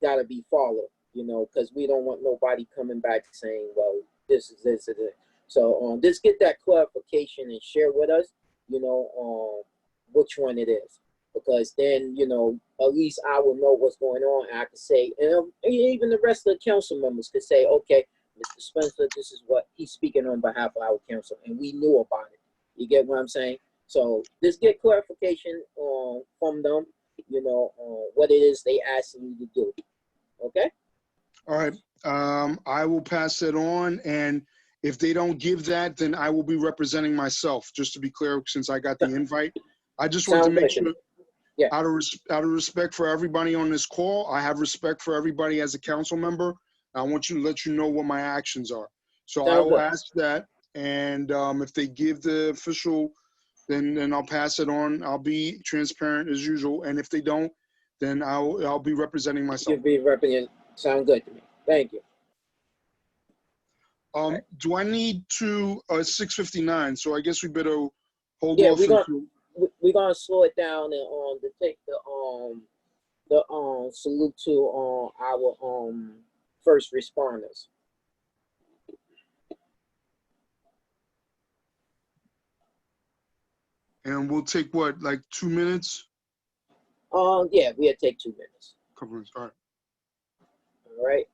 got to be followed. You know, because we don't want nobody coming back saying, "Well, this is this and that." So just get that clarification and share with us. You know, which one it is, because then you know at least I will know what's going on, and I can say, and even the rest of the council members could say, "Okay, Mr. Spencer, this is what he's speaking on behalf of our council, and we knew about it." You get what I'm saying? So just get clarification from them, you know, what it is they asking you to do. Okay? All right. I will pass it on, and if they don't give that, then I will be representing myself, just to be clear, since I got the invite. I just want to Sounds make good. sure, Yeah. out of respect for everybody on this call, I have respect for everybody as a council member. I want to let you know what my actions are. So I Sounds will good. ask that, and if they give the official, then I'll pass it on. I'll be transparent as usual, and if they don't, then I'll be representing myself. You'll be representing. Sound good to me. Thank you. Do I need to 6:59? So I guess we better hold Yeah, off until. we're gonna slow it down and to take the salute to our first responders. And we'll take what, like 2 minutes? Yeah, we'll take 2 minutes. Couple minutes. All right. All right.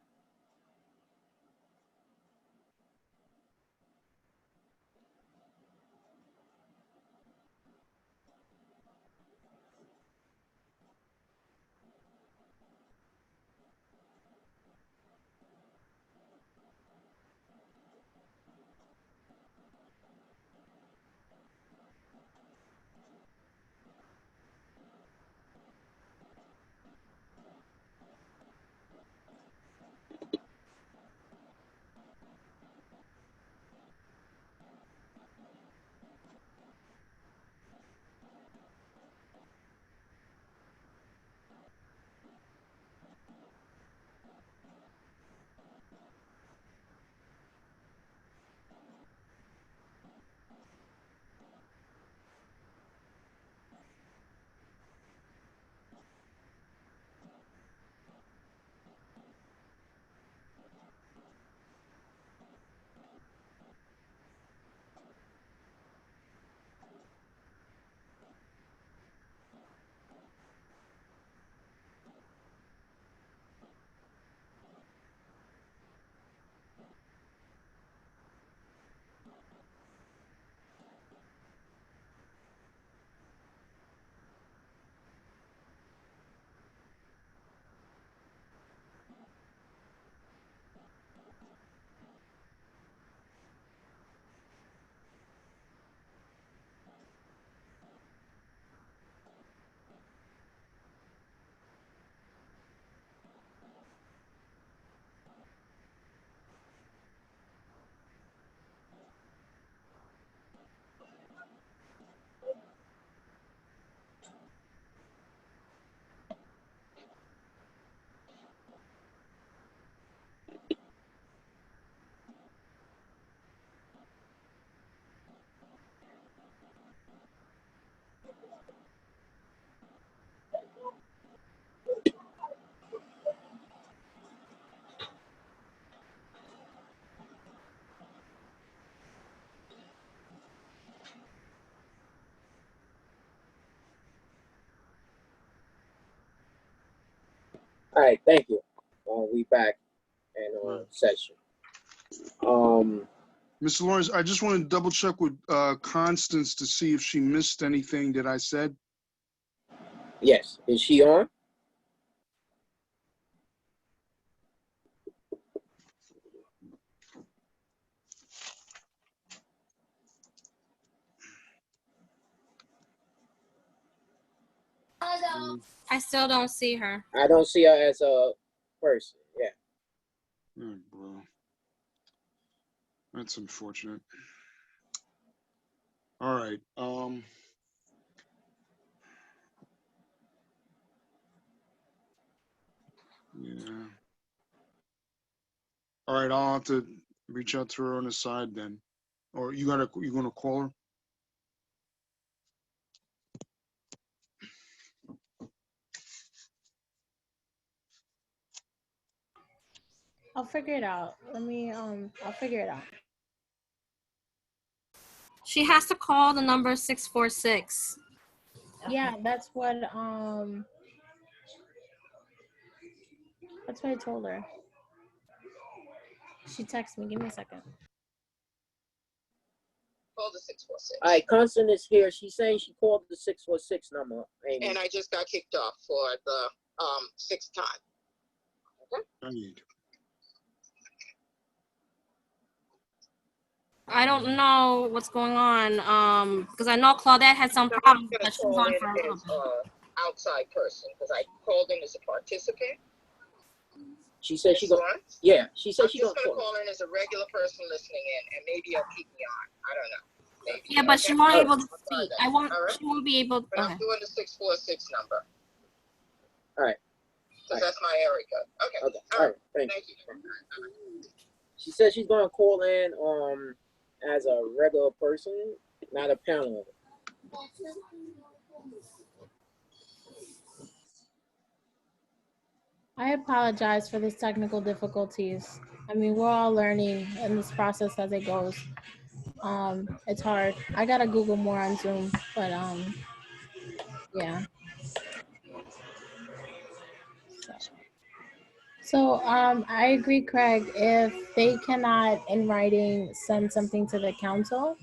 All right. Thank you. We back in session. Mr. Lawrence, I just want to double check with Constance to see if she missed anything that I said. Yes. Is she on? I still don't see her. I don't see her as a person. Yeah. Oh, bro. That's unfortunate. All right. Yeah. All right. I'll have to reach out to her on the side then. Or you gonna call her? I'll figure it out. I'll figure it out. She has to call the number 646. Yeah, that's what I told her. She texted me. Give me a second. Call the 646. All right, Constance is here. She's saying she called the 646 number. Amy. And I just got kicked off for the 6th time. Okay. I don't know what's going on. Because I know Claudette had some problems, but she was on for a little bit. Outside person, because I called in as a participant. She said she going. Yeah, she said she's going to call in as a regular person listening in, and maybe I'll keep me on. I don't know. Maybe. Yeah, but she won't be able to see. She won't be able. But I'm doing the 646 number. All right. Because that's my area code. Okay. All right. Thank you. She said she's going to call in as a regular person, not a panel. I apologize for these technical difficulties. I mean, we're all learning in this process as it goes. It's hard. I gotta Google more on Zoom, but yeah. So I agree, Craig. If they cannot in writing send something to the council,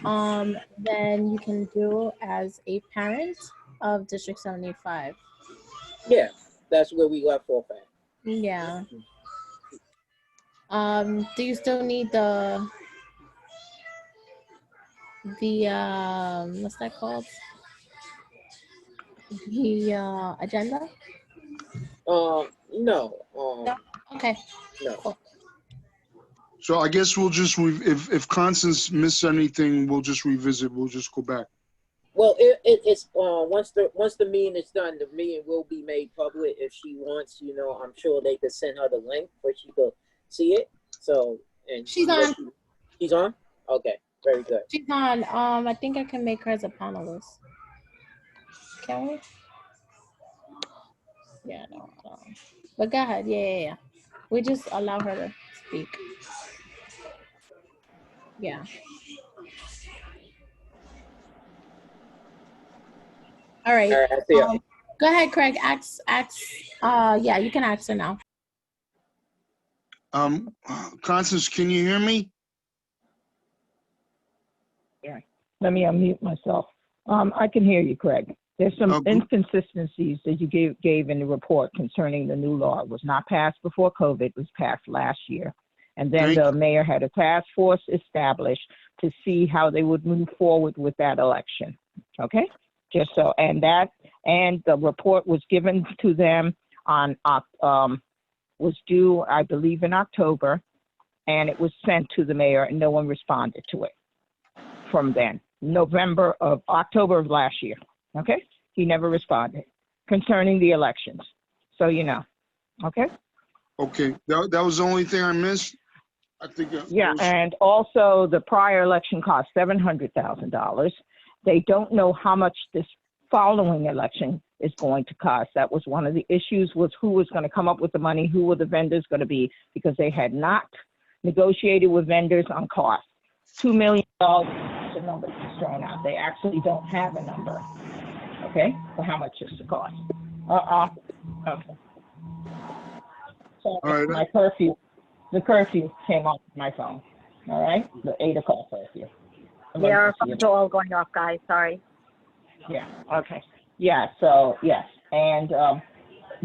then you can do as a parent of District 75. Yeah, that's where we left off at. Yeah. Do you still need the what's that called? The agenda? No. No? Okay. No. Cool. So I guess we'll just if Constance missed anything, we'll just revisit. We'll just go back. Well, it's once the meeting is done, the meeting will be made public. If she wants, I'm sure they could send her the link where she could see it. So and she's on. She's on. Okay, very good. She's on. I think I can make her as a panelist. Can we? Yeah, no. But go ahead. Yeah. We just allow her to speak. Yeah. All right. Go ahead, Craig. Ask. Yeah, you can ask her now. Constance, can you hear me? Yeah. Let me unmute myself. I can hear you, Craig. There's some inconsistencies that you gave in the report concerning the new law. It was not passed before COVID. It was passed last year. And then the mayor had a task force established to see how they would move forward with that election. Okay? Just so, and the report was given to them on, was due, I believe, in October, and it was sent to the mayor and no one responded to it from then. October of last year. Okay? He never responded concerning the elections. So, okay? Okay, that was the only thing I missed. I think. Yeah, and also the prior election cost $700,000. They don't know how much this following election is going to cost. That was one of the issues, was who was going to come up with the money, who were the vendors going to be, because they had not negotiated with vendors on cost. $2 million, the number is thrown out. They actually don't have a number, okay, for how much it's to cost. Okay. So my curfew, the curfew came off my phone, all right? The 8 o'clock curfew. Yeah, our phones are all going off, guys, sorry. Yeah, okay. Yeah, so, yes. And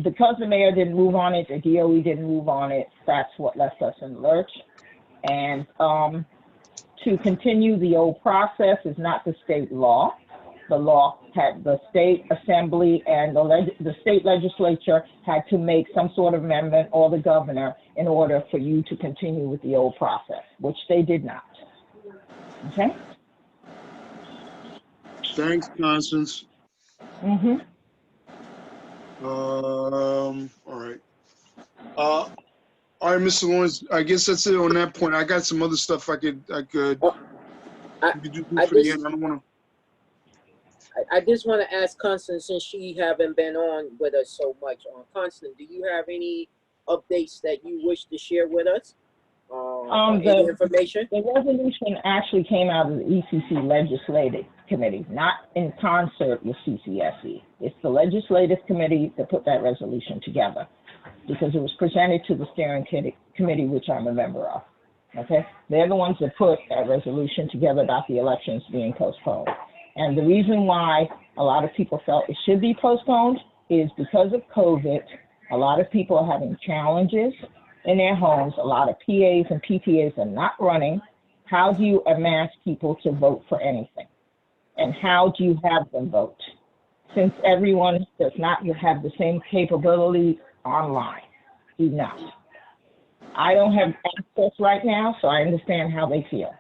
because the mayor didn't move on it, the DOE didn't move on it, that's what left us in the lurch. And to continue the old process is not the state law. the law had, the state assembly and the state legislature had to make some sort of amendment, or the governor, in order for you to continue with the old process, which they did not. Okay? Thanks, Constance. Mm-hmm. All right. All right, Mr. Lawrence, I guess that's it on that point. I got some other stuff I could do for the end. I don't want to. I just want to ask Constance, since she haven't been on with us so much. Constance, do you have any updates that you wish to share with us? Any information? The resolution actually came out of the ECC Legislative Committee, not in concert with CCSE. It's the Legislative Committee that put that resolution together, because it was presented to the steering committee, which I'm a member of. Okay? They're the ones that put that resolution together about the elections being postponed. And the reason why a lot of people felt it should be postponed is because of COVID. A lot of people are having challenges in their homes. A lot of PAs and PTAs are not running. How do you amass people to vote for anything? And how do you have them vote? Since everyone does not have the same capability online, do not. I don't have access right now, so I understand how they feel.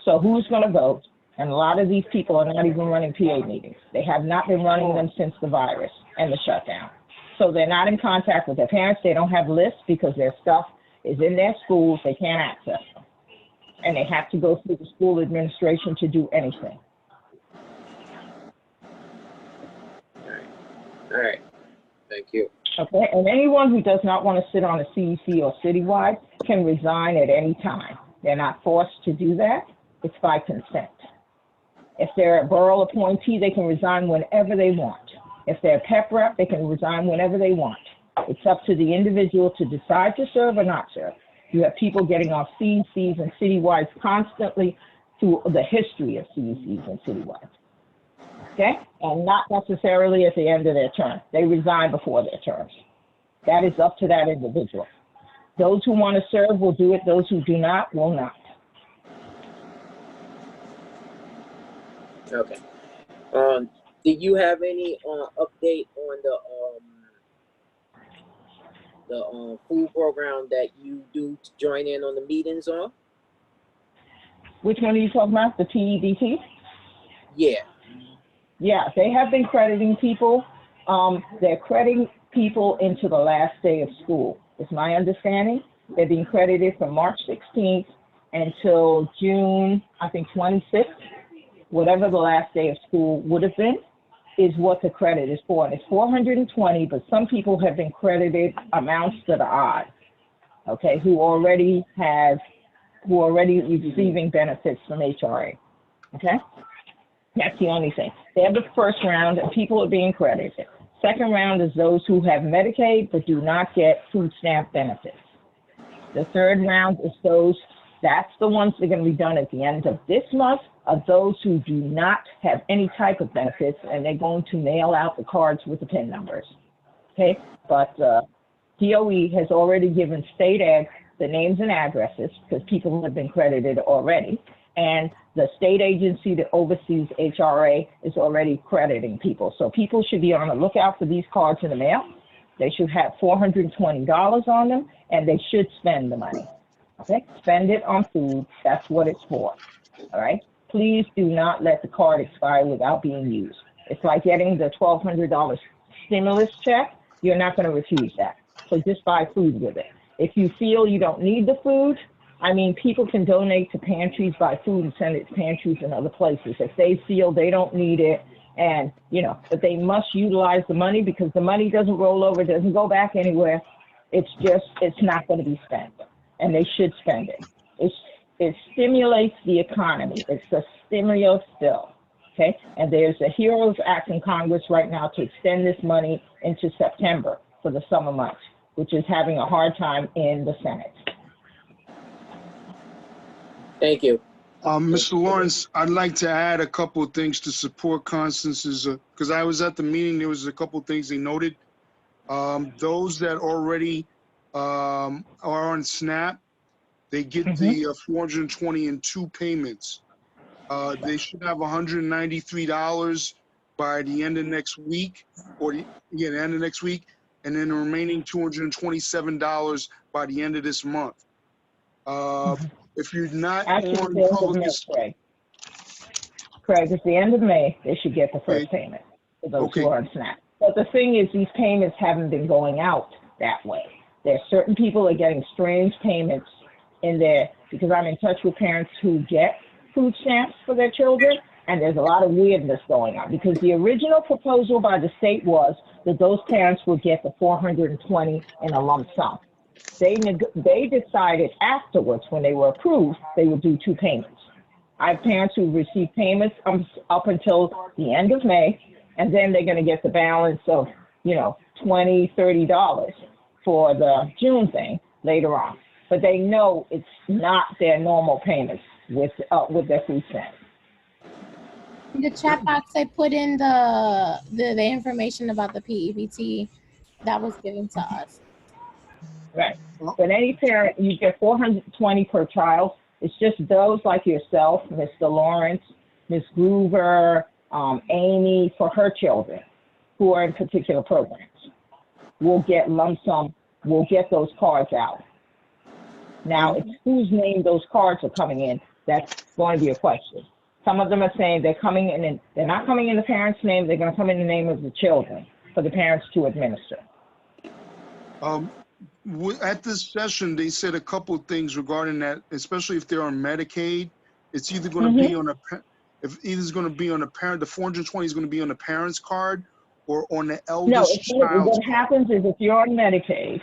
So who's going to vote? And a lot of these people are not even running PA meetings. They have not been running them since the virus and the shutdown. So they're not in contact with their parents. They don't have lists because their stuff is in their schools. They can't access them. And they have to go through the school administration to do anything. All right. Thank you. Okay, and anyone who does not want to sit on a CEC or Citywide can resign at any time. They're not forced to do that. It's by consent. If they're a borough appointee, they can resign whenever they want. If they're a PEP rep, they can resign whenever they want. It's up to the individual to decide to serve or not serve. You have people getting off CECs and Citywides constantly through the history of CECs and Citywides. Okay? And not necessarily at the end of their term. They resign before their terms. That is up to that individual. Those who want to serve will do it. Those who do not will not. Okay. Did you have any update on the food program that you do to join in on the meetings on? Which one are you talking about? The TEDT? Yeah. Yeah, they have been crediting people. They're crediting people into the last day of school, is my understanding. They're being credited from March 16th until June, I think, 26th. Whatever the last day of school would have been is what the credit is for. And it's 420, but some people have been credited amounts that are odd, okay, who are already receiving benefits from HRA, okay? That's the only thing. They have the first round and people are being credited. Second round is those who have Medicaid but do not get food stamp benefits. The third round is that's the ones that are going to be done at the end of this month, of those who do not have any type of benefits, and they're going to mail out the cards with the PIN numbers, okay? But DOE has already given state ed the names and addresses, because people have been credited already, and the state agency that oversees HRA is already crediting people. So people should be on the lookout for these cards in the mail. They should have $420 on them, and they should spend the money. Okay, spend it on food. That's what it's for. All right. Please do not let the card expire without being used. It's like getting the $1,200 stimulus check. You're not going to refuse that. So just buy food with it. If you feel you don't need the food, I mean, people can donate to pantries, buy food, and send it to pantries and other places. If they feel they don't need it, and, you know, but they must utilize the money, because the money doesn't roll over, doesn't go back anywhere. It's not going to be spent. And they should spend it. It stimulates the economy. It's a stimulus bill, okay? And there's a HEROES Act in Congress right now to extend this money into September for the summer months, which is having a hard time in the Senate. Thank you. Mr. Lawrence, I'd like to add a couple of things to support Constance's, because I was at the meeting, there was a couple of things they noted. Those that already are on SNAP, they get the 420 in 2 payments. They should have $193 by the end of next week, the end of next week, and then the remaining $227 by the end of this month. If you're not Actually, on it's the end of public, May, Craig. Craig, it's the end of May, they should get the first payment for those who are on SNAP. But the thing is, these payments haven't been going out that way. There's certain people are getting strange payments in there, because I'm in touch with parents who get food stamps for their children, and there's a lot of weirdness going on, because the original proposal by the state was that those parents would get the $420 in a lump sum. They decided afterwards, when they were approved, they would do 2 payments. I have parents who received payments up until the end of May, and then they're going to get the balance of, $20, $30 for the June thing later on. But they know it's not their normal payments with their food stamps. In the chat box, I put in the information about the PEBT that was given to us. Right. But any parent, you get $420 per child. It's just those like yourself, Mr. Lawrence, Ms. Groover, Amy, for her children who are in particular programs. We'll get lump sum, we'll get those cards out. Now, it's whose name those cards are coming in, that's going to be a question. Some of them are saying they're coming in, and they're not coming in the parents' name, they're going to come in the name of the children for the parents to administer. At this session, they said a couple of things regarding that, especially if they're on Medicaid. It's either going to be on the parent, the 420 is going to be on the parent's card or on the eldest child. What happens is if you're on Medicaid,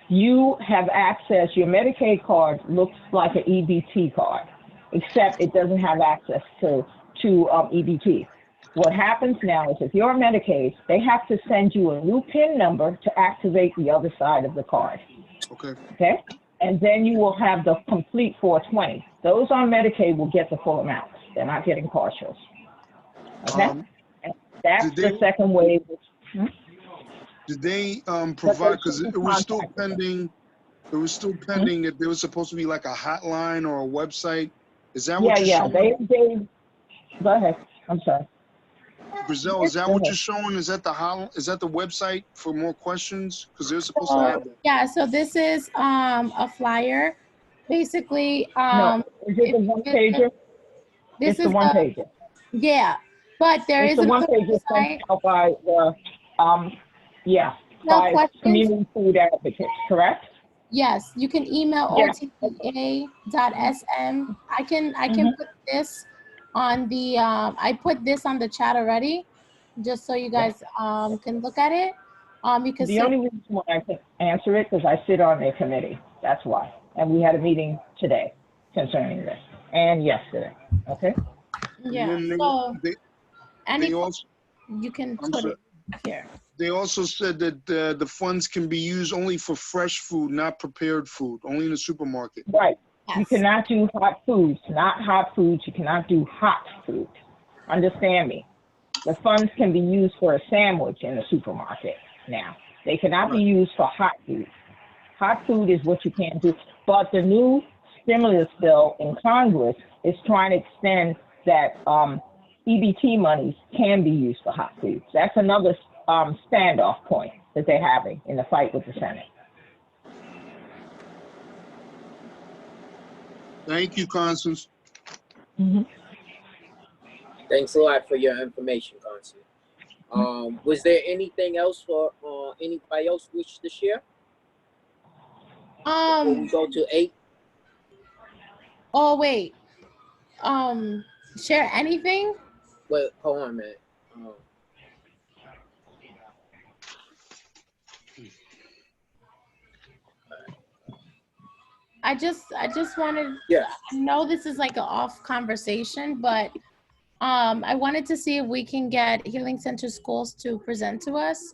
you have access, your Medicaid card looks like an EBT card, except it doesn't have access to EBT. What happens now is if you're on Medicaid, they have to send you a new PIN number to activate the other side of the card. Okay? And then you will have the complete 420. Those on Medicaid will get the full amount. They're not getting partials. Okay? And that's the second wave. Did they provide, because it was still pending, that there was supposed to be like a hotline or a website. Is that what you're showing? Go ahead. I'm sorry. Brazil, is that what you're showing? Is that the website for more questions? Because they're supposed to have that. Yeah, so this is a flyer. Basically, no, is it the one pager? This is the one pager. Yeah, but there is the one pager sent out by the by community food advocates, correct? Yes, you can email otpa.sm. I can put this on the I put this on the chat already, just so you guys can look at it. Because the only reason why I can answer it because I sit on their committee. That's why. And we had a meeting today concerning this, and yesterday. Okay. Yeah. So you can put it here. They also said that the funds can be used only for fresh food, not prepared food, only in the supermarket. Right. Yes. You cannot do hot foods, not hot foods. You cannot do hot food. Understand me. The funds can be used for a sandwich in the supermarket now. They cannot be used for hot food. Hot food is what you can't do. But the new stimulus bill in Congress is trying to extend that EBT monies can be used for hot foods. That's another standoff point that they're having in the fight with the Senate. Thank you, Constance. Thanks a lot for your information, Constance. Was there anything else for anybody else wish to share? Before we go to 8. Oh wait. Share anything? Wait, hold on a minute. I just wanted. Yeah. I know this is like an off conversation, but I wanted to see if we can get Healing Center Schools to present to us,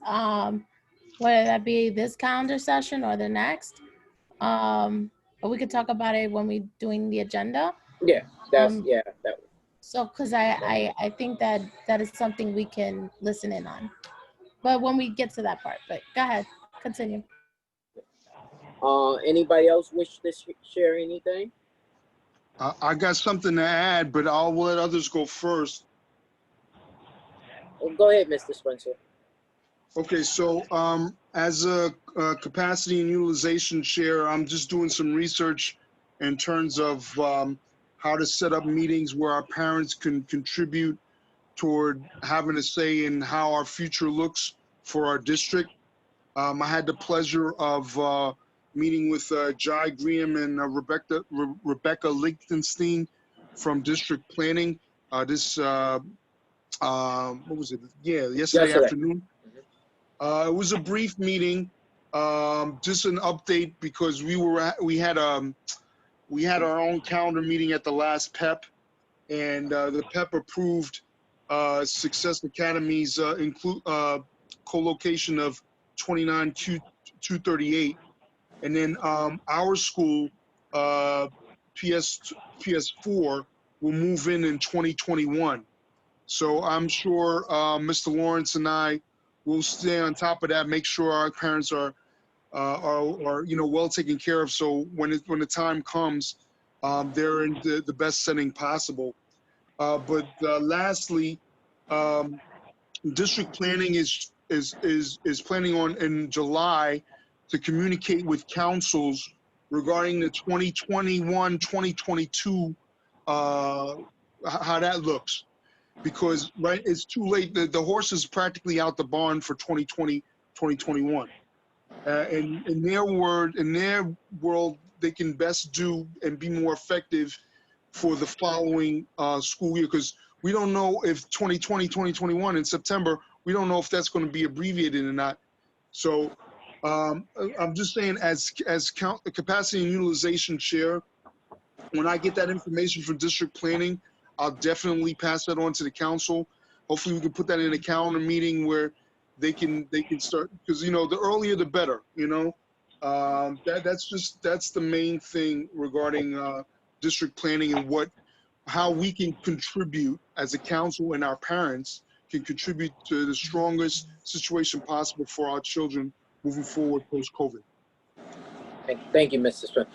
whether that be this calendar session or the next. But we could talk about it when we're doing the agenda. Yeah, that. So, because I think that is something we can listen in on, but when we get to that part. But go ahead, continue. Anybody else wish to share anything? I got something to add, but I'll let others go first. Go ahead, Mr. Spencer. Okay, so as a capacity and utilization chair, I'm just doing some research in terms of how to set up meetings where our parents can contribute toward having a say in how our future looks for our district. I had the pleasure of meeting with Jai Graham and Rebecca Lichtenstein from District Planning. What was it? Yeah, yesterday afternoon. It was a brief meeting, just an update because we had our own calendar meeting at the last PEP, and the PEP approved Success Academy's co-location of 29Q238, and then our school PS4 will move in 2021. So I'm sure Mr. Lawrence and I will stay on top of that, make sure our parents are well taken care of. So when the time comes, they're in the best setting possible. But lastly, district planning is planning on in July to communicate with councils regarding the 2021-2022 how that looks. Because it's too late. The horse is practically out the barn for 2020, 2021. And in their world, they can best do and be more effective for the following school year. Because we don't know if 2020, 2021 in September, we don't know if that's going to be abbreviated or not. So I'm just saying, as capacity and utilization chair, when I get that information from district planning, I'll definitely pass that on to the council. Hopefully we can put that in a calendar meeting where they can start, because the earlier the better. That's the main thing regarding district planning and how we can contribute as a council, and our parents can contribute to the strongest situation possible for our children moving forward post-COVID. Thank you, Mr. Spencer.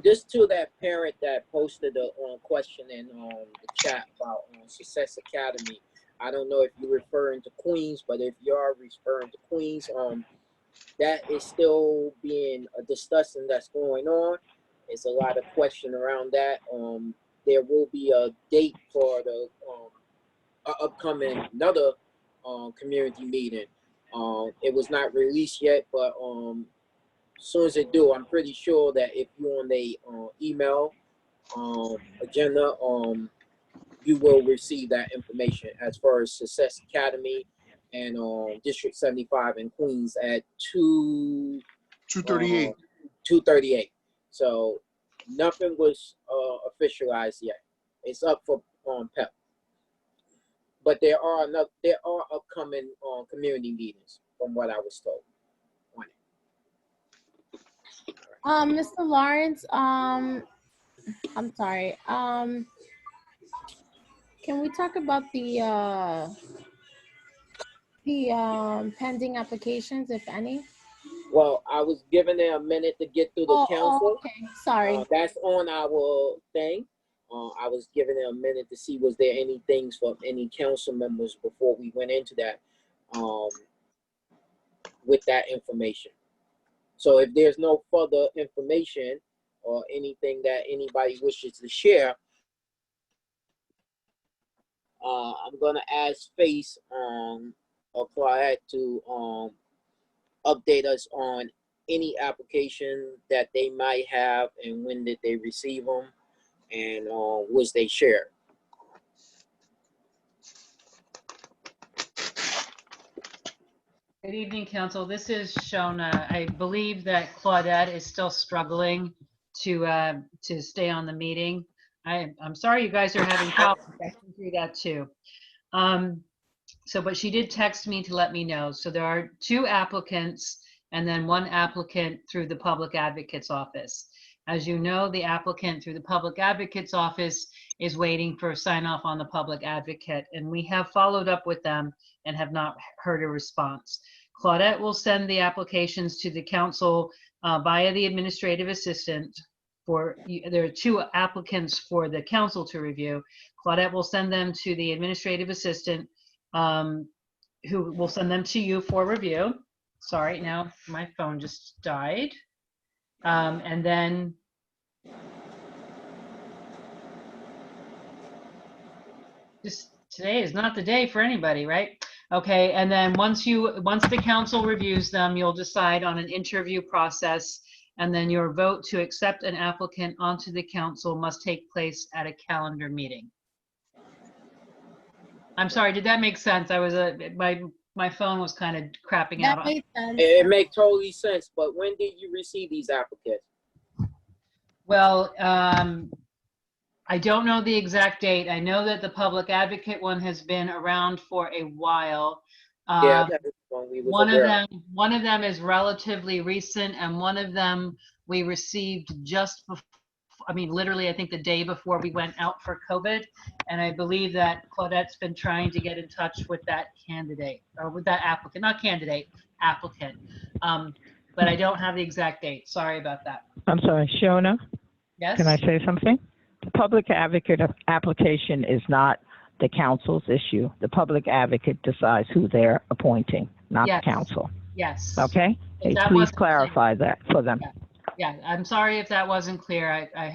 Just to that parent that posted the question in the chat about Success Academy, I don't know if you're referring to Queens, but if you are referring to Queens, that is still being discussed and that's going on. There's a lot of question around that. There will be a date for the upcoming another community meeting. It was not released yet, but as soon as they do, I'm pretty sure that if you're on the email agenda, you will receive that information as far as Success Academy and District 75 in Queens at 2:38. 2:38. So nothing was officialized yet. It's up for PEP. But there are upcoming community meetings, from what I was told. Mr. Lawrence, I'm sorry. Can we talk about the pending applications, if any? Well, I was giving it a minute to get through the council. Oh, okay. Sorry. That's on our thing. I was giving it a minute to see was there any things from any council members before we went into that with that information. So if there's no further information or anything that anybody wishes to share, I'm gonna ask Face or Claudette to update us on any application that they might have and when did they receive them and was they shared. Good evening, Council. This is Shona. I believe that Claudette is still struggling to stay on the meeting. I'm sorry you guys are having problems. I can do that too. But she did text me to let me know. So there are 2 applicants and then 1 applicant through the Public Advocate's Office. As you know, the applicant through the Public Advocate's Office is waiting for a sign off on the Public Advocate, and we have followed up with them and have not heard a response. Claudette will send the applications to the council via the administrative assistant. There are 2 applicants for the council to review. Claudette will send them to the administrative assistant who will send them to you for review. Sorry, now my phone just died. And then just today is not the day for anybody, right? Okay, and then once the council reviews them, you'll decide on an interview process, and then your vote to accept an applicant onto the council must take place at a calendar meeting. I'm sorry, did that make sense? I was my phone was kind of crapping out That on. made sense. It makes totally sense, but when did you receive these applicants? Well, I don't know the exact date. I know that the public advocate one has been around for a while. Yeah, that was one we was One aware of. one of them is relatively recent, and one of them we received just before, I mean, literally, I think the day before we went out for COVID. And I believe that Claudette's been trying to get in touch with that candidate, or with that applicant, not candidate, applicant. But I don't have the exact date. Sorry about that. I'm sorry, Shona, Yes? can I say something? The public advocate application is not the council's issue. The public advocate decides who they're appointing, not the Yes. council. Yes. Okay? If that Please wasn't clear. clarify that for them. Yeah, I'm sorry if that wasn't clear. I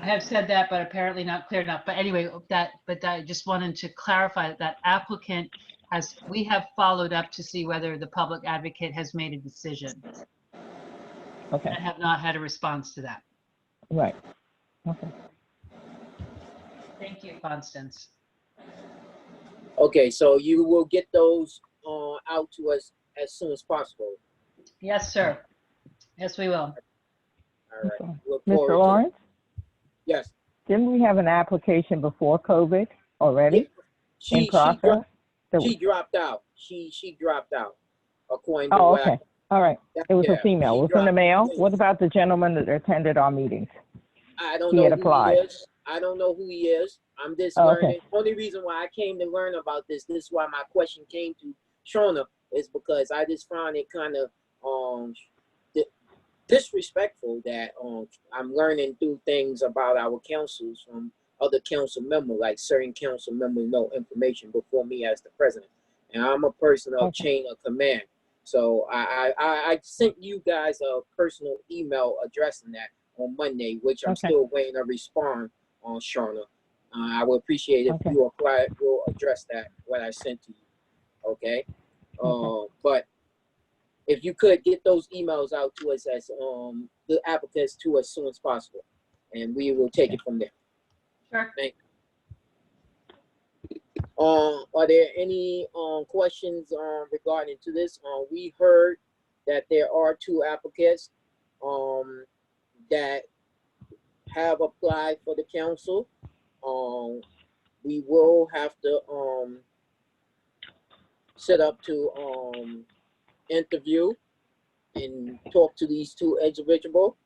have said that, but apparently not clear enough. But anyway, I just wanted to clarify that applicant we have followed up to see whether the public advocate has made a decision. Okay, I have not had a response to that. right. Okay. Thank you, Constance. Okay, so you will get those out to us as soon as possible. Yes, sir. Yes, we will. All right. Okay. Look forward Mr. to- Lawrence, Yes. didn't we have an application before COVID already in process? She dropped out. She dropped out, according to Oh, what okay. All right. It was Yeah, a female. she It was in the dropped mail. out. What about the gentleman that attended our meetings? I don't He know had who applied. he is. I don't know who he is. I'm just Oh, okay. learning. Only reason why I came to learn about this is why my question came to Shona, is because I just found it kind of disrespectful that I'm learning through things about our councils from other council members, like certain council members know information before me as the president. And I'm a person of chain of command. So I sent you guys a personal email addressing that on Monday, which I'm still waiting to respond on, Shauna. I would appreciate if you'll address that, what I sent to you, okay? But if you could get those emails out to us as the applicants to us as soon as possible, and we will take it from there. Sure. Thank you. Are there any questions regarding to this? We heard that there are 2 applicants that have applied for the council. We will have to set up to interview and talk to these 2 individuals.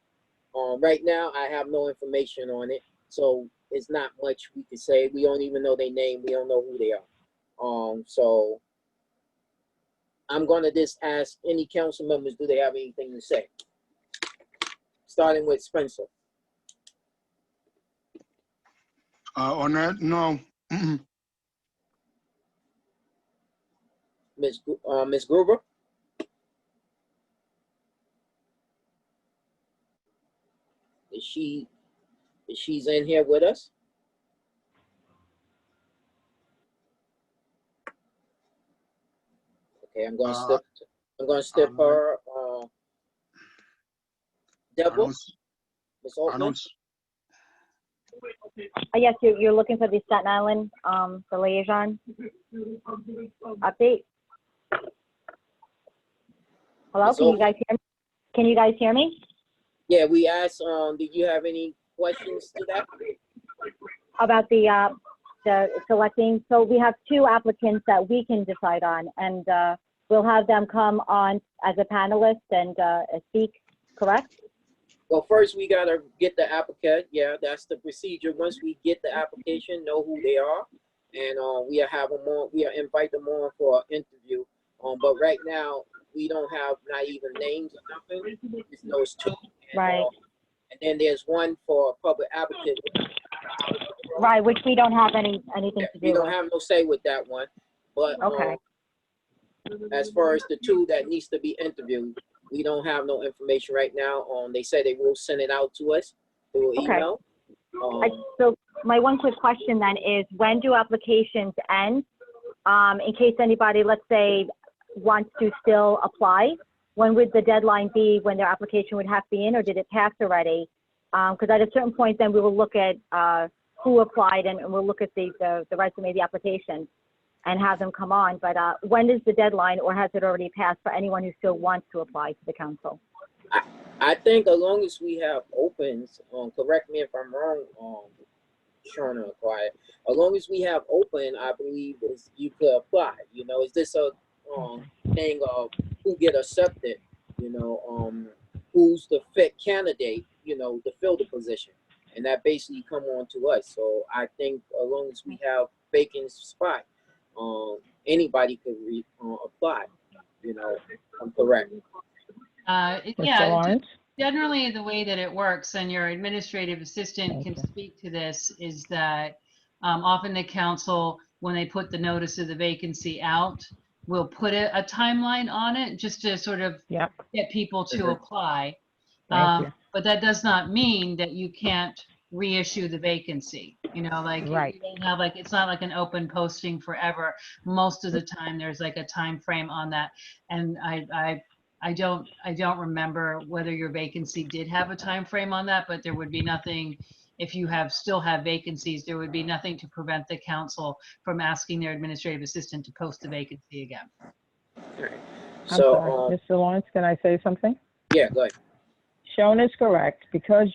Right now, I have no information on it, so it's not much we can say. We don't even know their name. We don't know who they are. So I'm gonna just ask any council members, do they have anything to say? Starting with Spencer. On that, no. Ms. Gruber? Is she's in here with us? Okay, I'm gonna step her. Deborah? Ms. Altman? Yes, you're looking for the Staten Island, the liaison update. Hello, can you guys hear me? Can you guys hear me? Yeah, we asked, did you have any questions to that? About the selecting, so we have 2 applicants that we can decide on, and we'll have them come on as a panelist and speak, correct? Well, first we gotta get the applicant. Yeah, that's the procedure. Once we get the application, know who they are, and we have them on. We invite them on for an interview. But right now we don't have not even names or nothing. It's those 2. Right. And then there's one for public advocate. Right, which we don't have anything to do We don't with. have no say with that one. But Okay. as far as the two that needs to be interviewed, we don't have no information right now. They said they will send it out to us through Okay. email. So my one quick question then is, when do applications end? In case anybody, let's say, wants to still apply, when would the deadline be when their application would have to be in, or did it pass already? Because at a certain point, then we will look at who applied, and we'll look at the resume, the application, and have them come on. But when is the deadline, or has it already passed for anyone who still wants to apply to the council? I think as long as we have opens, correct me if I'm wrong, Shauna or Quiet, as long as we have open, I believe you could apply. You know, is this a thing of who get accepted? You know, who's the fit candidate? You know, to fill the position, and that basically come on to us. So I think as long as we have vacant spot, anybody could apply. You know, I'm correct. Yeah, generally the way that it works, and your administrative assistant can speak to this, is that often the council, when they put the notice of the vacancy out, will put a timeline on it just to sort of get people to apply. But that does not mean that you can't reissue the vacancy. You know, like you don't have like, it's not like an open posting forever. Most of the time there's like a time frame on that. And I don't remember whether your vacancy did have a time frame on that, but there would be nothing, if you still have vacancies, there would be nothing to prevent the council from asking their administrative assistant to post the vacancy again. So, I'm sorry, Mr. Lawrence, can I say something? Yeah, go ahead. Shona is correct, because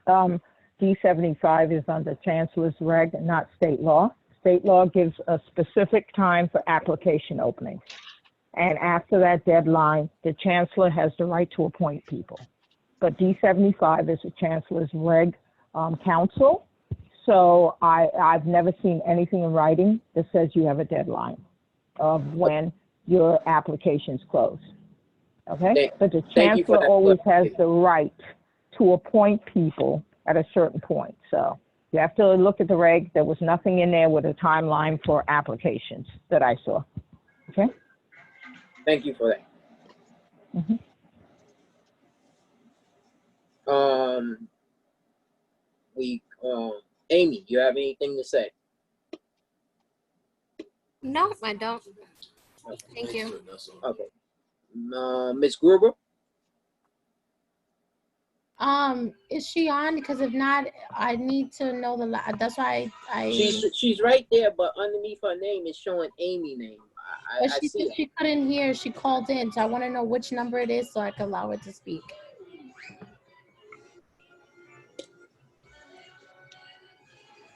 D75 is under Chancellor's reg, not state law. State law gives a specific time for application openings. And after that deadline, the chancellor has the right to appoint people. But D75 is the chancellor's reg council. So I've never seen anything in writing that says you have a deadline of when your applications close. Okay? But the chancellor always has the right to appoint people at a certain point. So you have to look at the reg. There was nothing in there with a timeline for applications that I saw. Okay? Thank you for that. Amy, you have anything to say? No, I don't. Thank you. Okay. Ms. Gruber? Is she on? Because if not, I need to know that's why She's right there, but underneath her name is showing Amy name. But she said she couldn't hear. She called in, so I want to know which number it is so I can allow her to speak.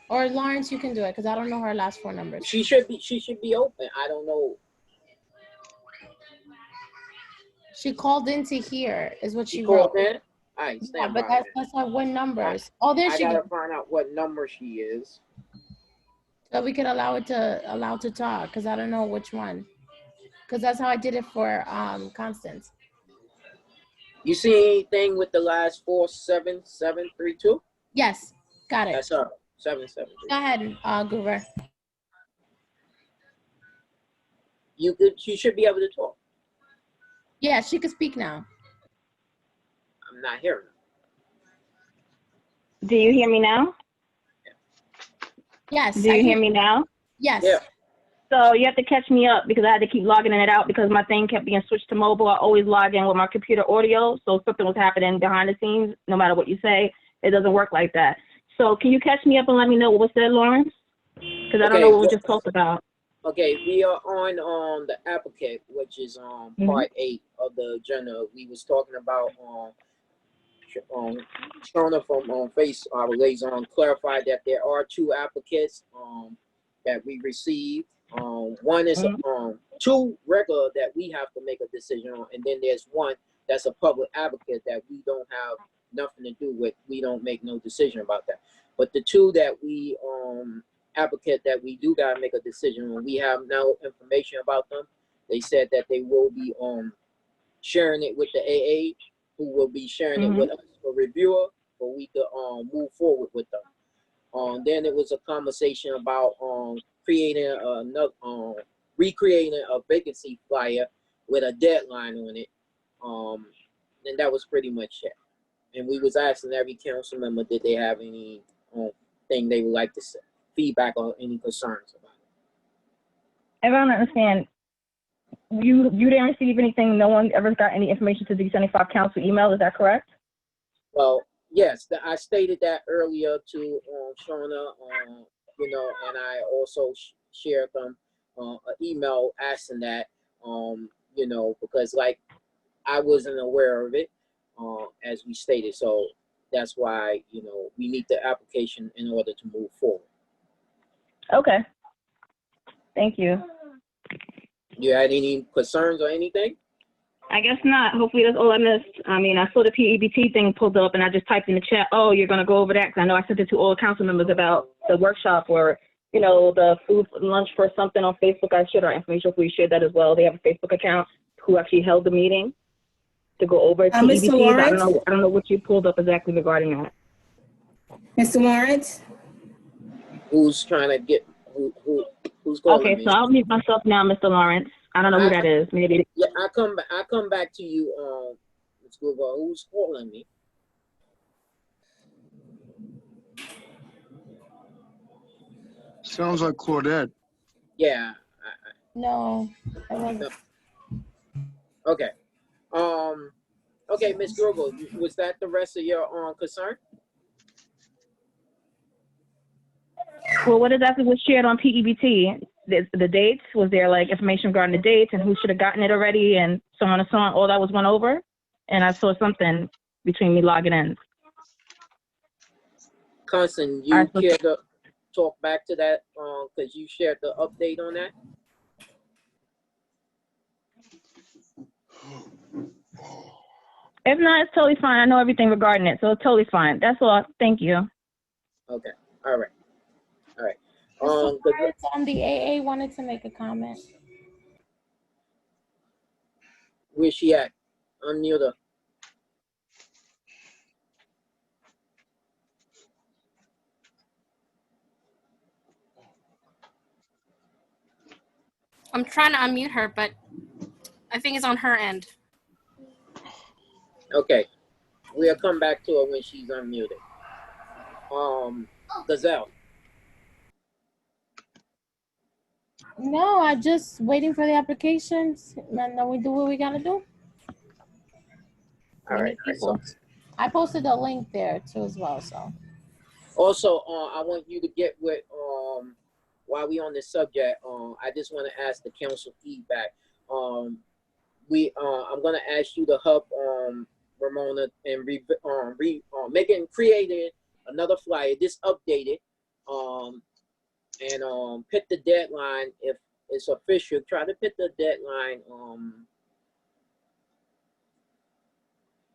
Or Lawrence, you can do it because I don't know her last four numbers. She should be open. I don't know. She called in to hear is what she called wrote. in? All right, stand but by. that's not what numbers. Oh, there she gotta goes. find out what number she is. So we could allow to talk because I don't know which one. Because that's how I did it for Constance. You see anything with the last 47732? Yes, got it. That's her. 773. Go ahead, Goober. You should be able to talk. Yeah, she could speak now. I'm not hearing her. Do you hear me now? Yes. Do you hear me now? Yes. Yeah. So you have to catch me up because I had to keep logging in and out because my thing kept being switched to mobile. I always log in with my computer audio. So something was happening behind the scenes. No matter what you say, it doesn't work like that. So can you catch me up and let me know what was said, Lawrence? Because I don't know what we just talked about. Okay, we are on the applicant, which is part 8 of the agenda. We was talking about Shona from Face, our liaison, clarified that there are 2 applicants that we received. One is 2 regular that we have to make a decision on, and then there's one that's a public advocate that we don't have nothing to do with. We don't make no decision about that. But the 2 that we advocate that we do gotta make a decision on, we have no information about them. They said that they will be sharing it with the AA, who will be sharing it with us for reviewer, so we could move forward with them. Then it was a conversation about creating another recreating a vacancy flyer with a deadline on it. And that was pretty much it. And we was asking every council member, did they have any thing they would like to say, feedback or any concerns about it. I don't understand. You didn't receive anything. No one ever got any information to the 75 council email. Is that correct? Well, yes, I stated that earlier to Shauna, you know, and I also shared them an email asking that, you know, because like I wasn't aware of it, as we stated. So that's why, you know, we need the application in order to move forward. Okay. Thank you. You had any concerns or anything? I guess not. Hopefully that's all I missed. I mean, I saw the PEBT thing pulled up and I just typed in the chat, oh, you're going to go over that. Because I know I sent it to all council members about the workshop or, you know, the food lunch for something on Facebook. I shared our information. Hopefully you shared that as well. They have a Facebook account who actually held the meeting to go over PEBT. Mr. Lawrence? I don't know what you pulled up exactly regarding that. Mr. Lawrence? Who's trying to get, who's calling me? Okay, so I'll mute myself now, Mr. Lawrence. I don't know who that is. Maybe. Yeah, I come back to you, Ms. Google. Who's calling me? Sounds like Claudette. Yeah. No, I wasn't. No. Okay. Okay, Ms. Google, was that the rest of your concern? Well, what exactly was shared on PEBT? The dates? Was there like information regarding the dates and who should have gotten it already and so on and so on? All that was went over? And I saw something between me logging in. Constance, you care to talk back to that because you shared the update on that? If not, it's totally fine. I know everything regarding it, so it's totally fine. That's all. Thank you. Okay. All right. All right. The AA wanted to make a comment. Where's she at? Unmute her. I'm trying to unmute her, but I think it's on her end. Okay. We'll come back to her when she's unmuted. Gazelle. No, I just waiting for the applications, and then we do what we gotta do. All right. So, I posted a link there too as well. So. Also, I want you to get with while we on this subject. I just want to ask the council feedback. I'm gonna ask you to help Ramona and created another flyer, just updated, and put the deadline if it's official. Try to put the deadline.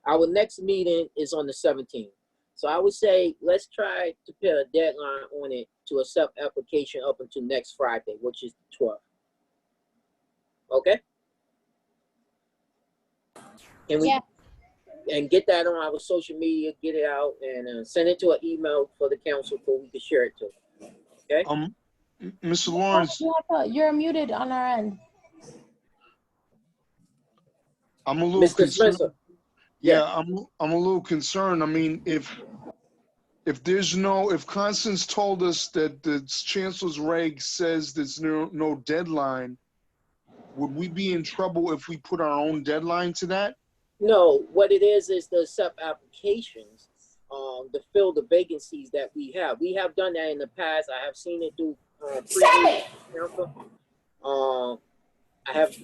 Our next meeting is on the 17th. So I would say, let's try to put a deadline on it to accept application up until next Friday, which is the 12th. Okay? Can we and get that on our social media, get it out, and send it to an email for the council so we can share it too. Okay? Mr. Lawrence. You're muted on our end. I'm a little concerned. Spencer. Yeah, I'm a little concerned. I mean, if Constance told us that the chancellor's reg says there's no deadline, would we be in trouble if we put our own deadline to that? No, what it is to accept applications to fill the vacancies that we have. We have done that in the past. I have seen it through previous council. I have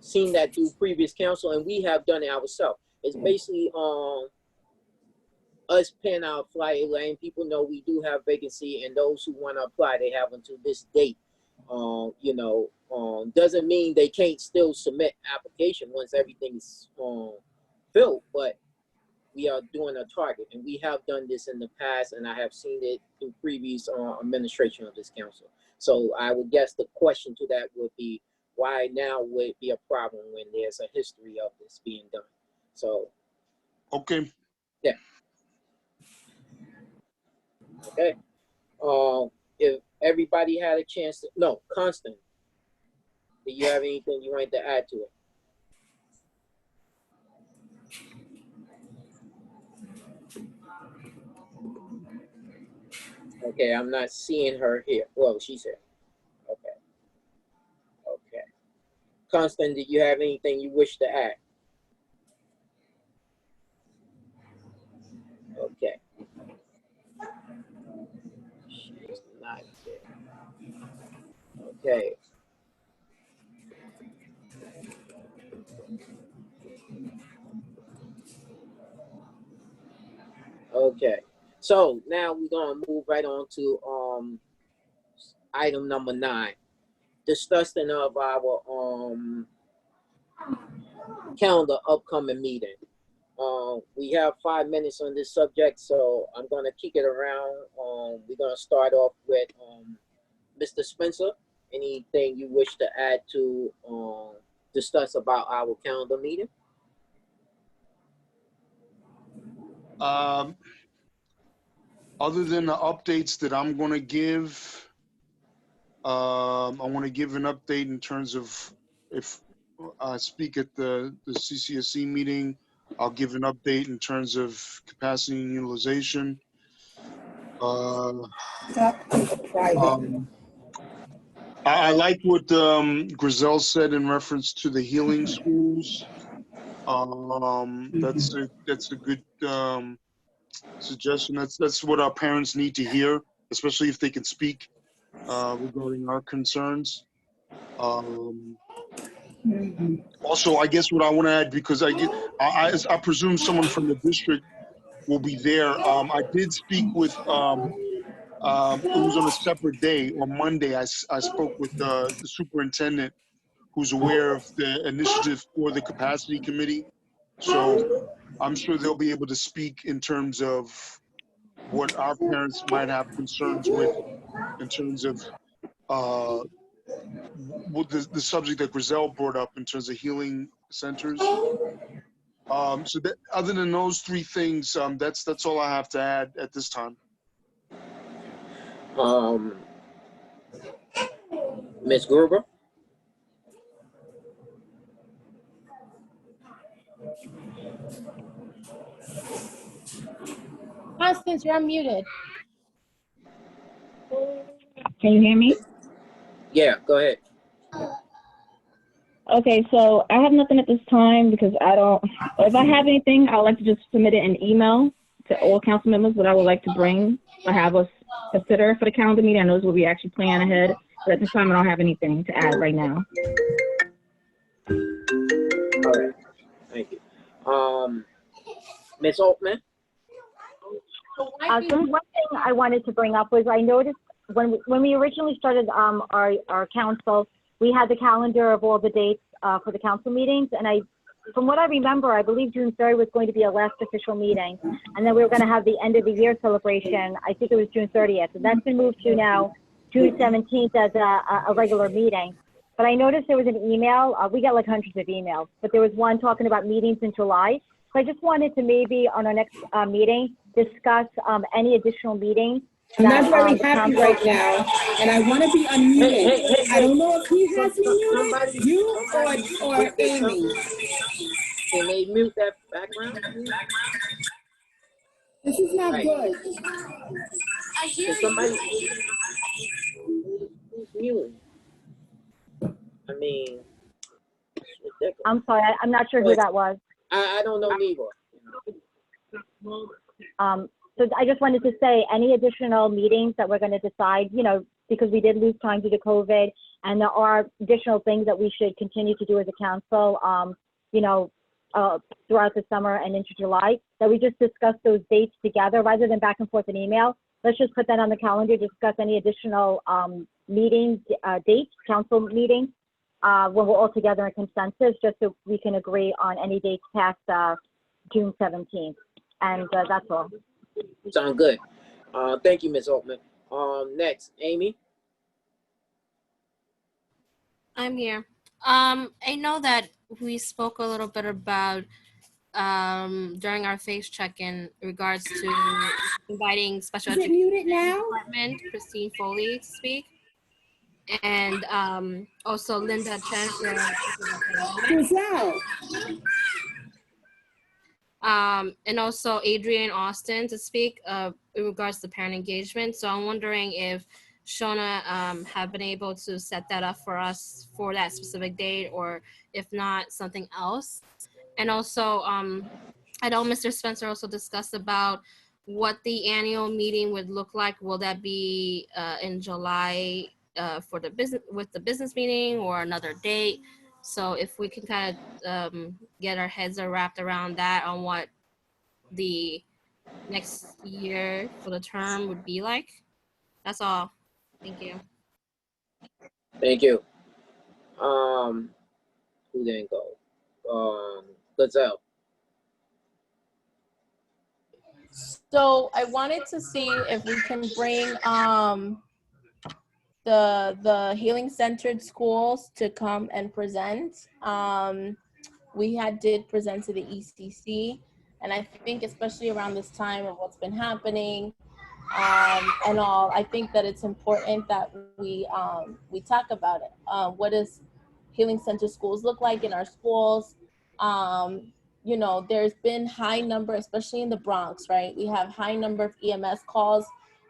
seen that through previous council, and we have done it ourselves. It's basically us paying our flyer, letting people know we do have vacancy, and those who want to apply, they have until this date. You know, doesn't mean they can't still submit application once everything's filled, but we are doing a target, and we have done this in the past, and I have seen it through previous administration of this council. So I would guess the question to that would be, why now would it be a problem when there's a history of this being done? So. Okay. Yeah. Okay. If everybody had a chance to, no, Constant. do you have anything you wanted to add to it? Okay, I'm not seeing her here. Well, she's here. Okay. Okay. Constant, do you have anything you wish to add? Okay. She's not there. Okay. Okay. So now we're gonna move right on to item number 9. Discussion of our calendar upcoming meeting. We have 5 minutes on this subject, so I'm gonna kick it around. We're gonna start off with Mr. Spencer. Anything you wish to add to discuss about our calendar meeting? Other than the updates that I'm going to give, I want to give an update in terms of if I speak at the CCSE meeting, I'll give an update in terms of capacity and utilization. I like what Griselle said in reference to the healing schools. That's a good suggestion. That's what our parents need to hear, especially if they can speak regarding our concerns. Also, I guess what I want to add, because I presume someone from the district will be there. I did speak with it was on a separate day. On Monday, I spoke with the superintendent, who's aware of the initiative for the capacity committee. So I'm sure they'll be able to speak in terms of what our parents might have concerns with in terms of what the subject that Griselle brought up in terms of healing centers. So that, other than those 3 things, that's all I have to add at this time. Ms. Gruber? Constance, you're unmuted. Can you hear me? Yeah, go ahead. Okay, so I have nothing at this time because if I have anything, I would like to just submit it in email to all council members, what I would like to bring or have us consider for the calendar meeting. I know this will be actually plan ahead, but at this time I don't have anything to add right now. All right, thank you. Ms. Altman? So one thing I wanted to bring up was I noticed when we originally started our council, we had the calendar of all the dates for the council meetings, and from what I remember, I believe June 3rd was going to be our last official meeting, and then we were going to have the end of the year celebration. I think it was June 30th, and that's been moved to now June 17th as a regular meeting. But I noticed there was an email. We got like hundreds of emails, but there was one talking about meetings in July. So I just wanted to maybe on our next meeting discuss any additional meetings. I'm not very happy right now, and I want to be unmuted. I don't know if he has me muted, you or Amy. Can they mute that background? This is not good. I hear somebody muting. I mean, it's ridiculous. I'm sorry, I'm not sure who that was. I don't know neither. So I just wanted to say any additional meetings that we're going to decide, because we did lose time due to COVID, and there are additional things that we should continue to do as a council, throughout the summer and into July, that we just discuss those dates together rather than back and forth in email. Let's just put that on the calendar, discuss any additional meetings, dates, council meetings, when we're all together in consensus, just so we can agree on any dates past June 17th. And that's all. Sound good. Thank you, Ms. Altman. Next, Amy. I'm here. I know that we spoke a little bit about during our face check-in in regards to inviting special education department Christine Foley to speak. and also Linda Chen. Giselle. And also Adrian Austin to speak in regards to parent engagement. So I'm wondering if Shona have been able to set that up for us for that specific date, or if not, something else. And also, I know Mr. Spencer also discussed about what the annual meeting would look like. Will that be in July for the business meeting, or another date? So if we can kind of get our heads wrapped around that on what the next year for the term would be like. That's all. Thank you. Thank you. Who didn't go? Gazelle. So I wanted to see if we can bring the healing centered schools to come and present. We did present to the ECC, and I think especially around this time of what's been happening and all, I think that it's important that we talk about it. What does healing center schools look like in our schools? You know, there's been high number, especially in the Bronx, right? We have high number of EMS calls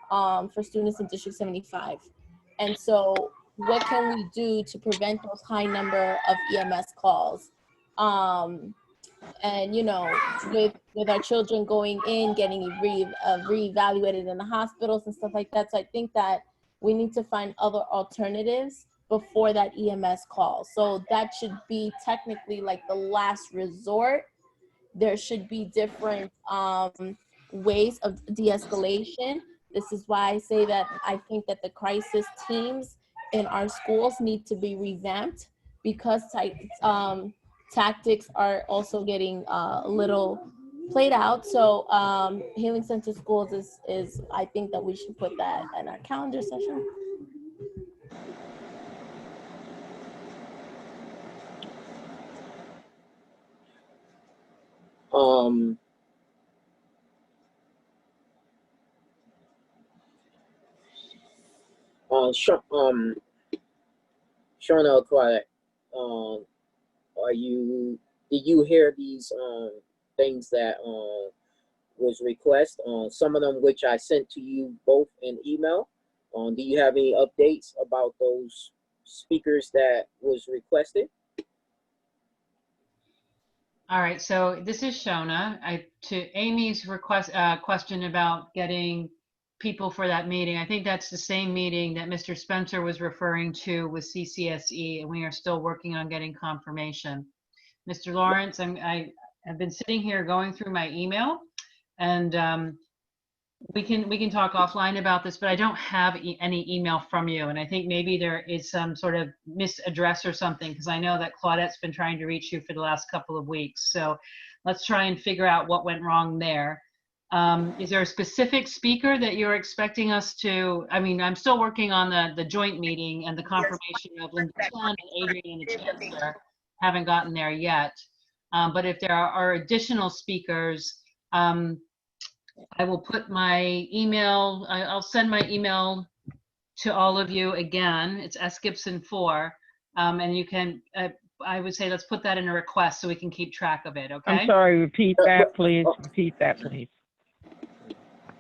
for students in District 75. And so what can we do to prevent those high number of EMS calls? And you know, with our children going in, getting reevaluated in the hospitals and stuff like that. So I think that we need to find other alternatives before that EMS call. So that should be technically like the last resort. There should be different ways of de-escalation. This is why I say that I think that the crisis teams in our schools need to be revamped, because tactics are also getting a little played out. So Healing Center Schools is I think that we should put that in our calendar session. Shawna Aquatic, did you hear these things that was request? Some of them which I sent to you both in email. Do you have any updates about those speakers that was requested? All right, so this is Shona. To Amy's request question about getting people for that meeting, I think that's the same meeting that Mr. Spencer was referring to with CCSE, and we are still working on getting confirmation. Mr. Lawrence, I have been sitting here going through my email, and we can talk offline about this, but I don't have any email from you, and I think maybe there is some sort of misaddress or something, because I know that Claudette's been trying to reach you for the last couple of weeks. So let's try and figure out what went wrong there. Is there a specific speaker that you're expecting us to? I mean, I'm still working on the joint meeting and the confirmation of Linda Chen and Adrian and the Chancellor. Haven't gotten there yet. But if there are additional speakers, I will put my email, I'll send my email to all of you again. It's sgibson4, and you can, I would say let's put that in a request so we can keep track of it, okay? I'm sorry, repeat that, please. Repeat that, please.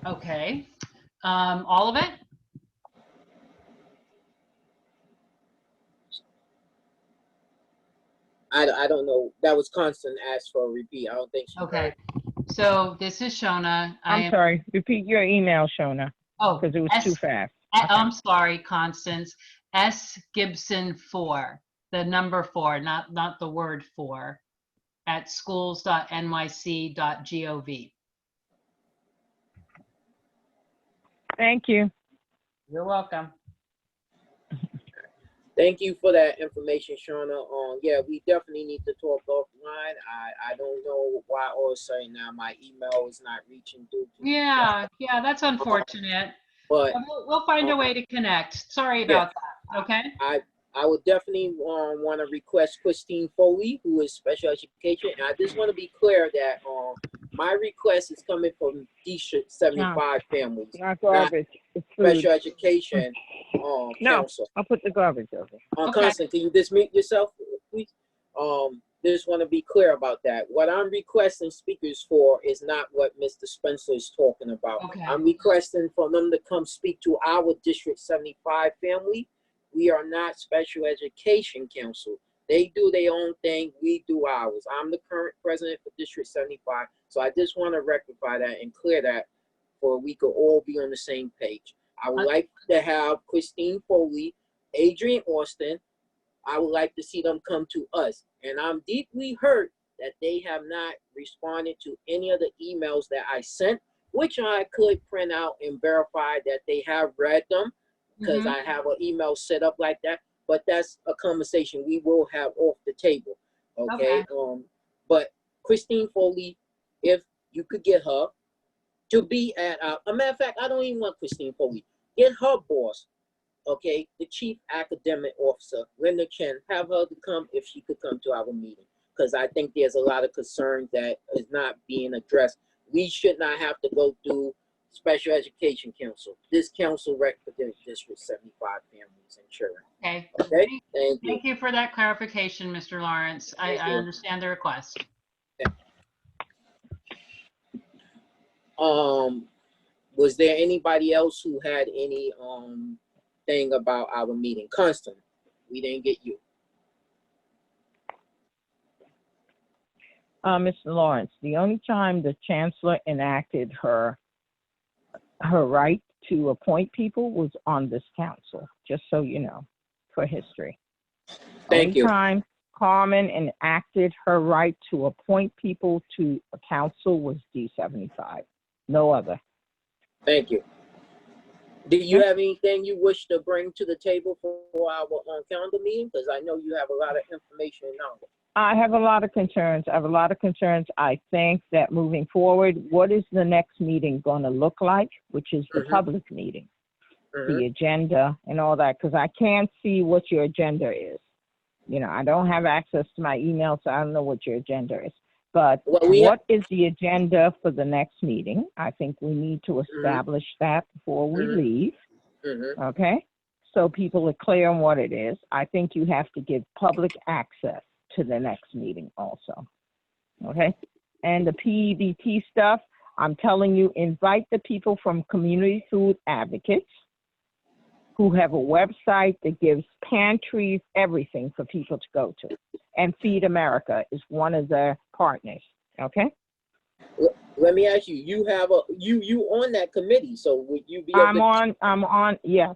Okay. All of it? I don't know. That was Constant asked for a repeat. I don't think she Okay. heard. So this is Shona. I'm sorry. Repeat your email, Shona. Oh, because it was too fast. Okay. I'm sorry, Constance. S Gibson 4, the number 4, not the word 4, at schools.nyc.gov. Thank you. You're welcome. Thank you for that information, Shawna. Yeah, we definitely need to talk offline. I don't know why all of a sudden now my email is not reaching through. Yeah, that's unfortunate. But we'll find a way to connect. Sorry about that. Okay. I would definitely want to request Christine Foley, who is special education. And I just want to be clear that my request is coming from District 75 families, Not garbage. It's food. special education No, council. I'll put the garbage over. Okay. Constance, can you just mute yourself, please? Just want to be clear about that. What I'm requesting speakers for is not what Mr. Spencer is talking about. Okay. I'm requesting for them to come speak to our District 75 family. We are not special education council. They do their own thing, we do ours. I'm the current president for District 75, so I just want to rectify that and clear that for we could all be on the same page. I would like to have Christine Foley, Adrian Austin. I would like to see them come to us. And I'm deeply hurt that they have not responded to any of the emails that I sent, which I could print out and verify that they have read them, because I have an email set up like that. But that's a conversation we will have off the table. Okay. But Christine Foley, if you could get her to be at a matter of fact, I don't even want Christine Foley. Get her boss, okay, the chief academic officer, Linda Chen, have her to come if she could come to our meeting. Because I think there's a lot of concerns that is not being addressed. We should not have to go through Special Education Council. This council represents District 75 families and children. Okay. Okay, thank you. Thank you for that clarification, Mr. Lawrence. I Thank you. understand the request. Was there anybody else who had any thing about our meeting? Constant, we didn't get you. Mr. Lawrence, the only time the chancellor enacted her right to appoint people was on this council, just so you know, for history. Thank you. Only time Carmen enacted her right to appoint people to a council was D75, no other. Thank you. Do you have anything you wish to bring to the table for our calendar meeting? Because I know you have a lot of information and knowledge. I have a lot of concerns. I think that moving forward, what is the next meeting going to look like, which is the public meeting, the agenda and all that, because I can't see what your agenda is. You know, I don't have access to my email, so I don't know what your agenda is. But what is the agenda for the next meeting? I think we need to establish that before we leave, okay? So people are clear on what it is. I think you have to give public access to the next meeting also, okay? And the PEBT stuff, I'm telling you, invite the people from Community Food Advocates who have a website that gives pantries, everything for people to go to. And Feed America is one of their partners, okay? Let me ask you, you have you on that committee, so would you be able I'm on, yeah.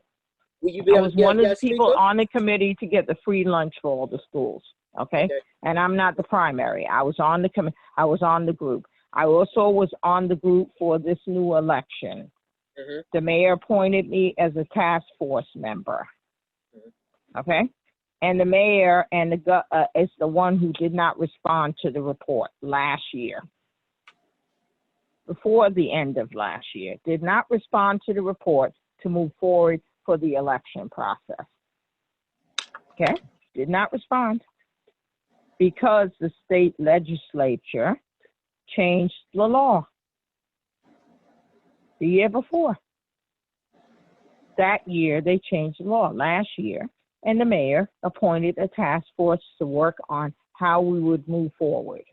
Will you be able I was one of the people on the committee to get the free lunch for all the schools, okay? And I'm not the primary. I was on the I was on the group. I also was on the group for this new election. The mayor appointed me as a task force member, okay? And the mayor and is the one who did not respond to the report last year, before the end of last year, did not respond to the report to move forward for the election process, okay? Did not respond because the state legislature changed the law the year before. That year, they changed the law last year, and the mayor appointed a task force to work on how we would move forward,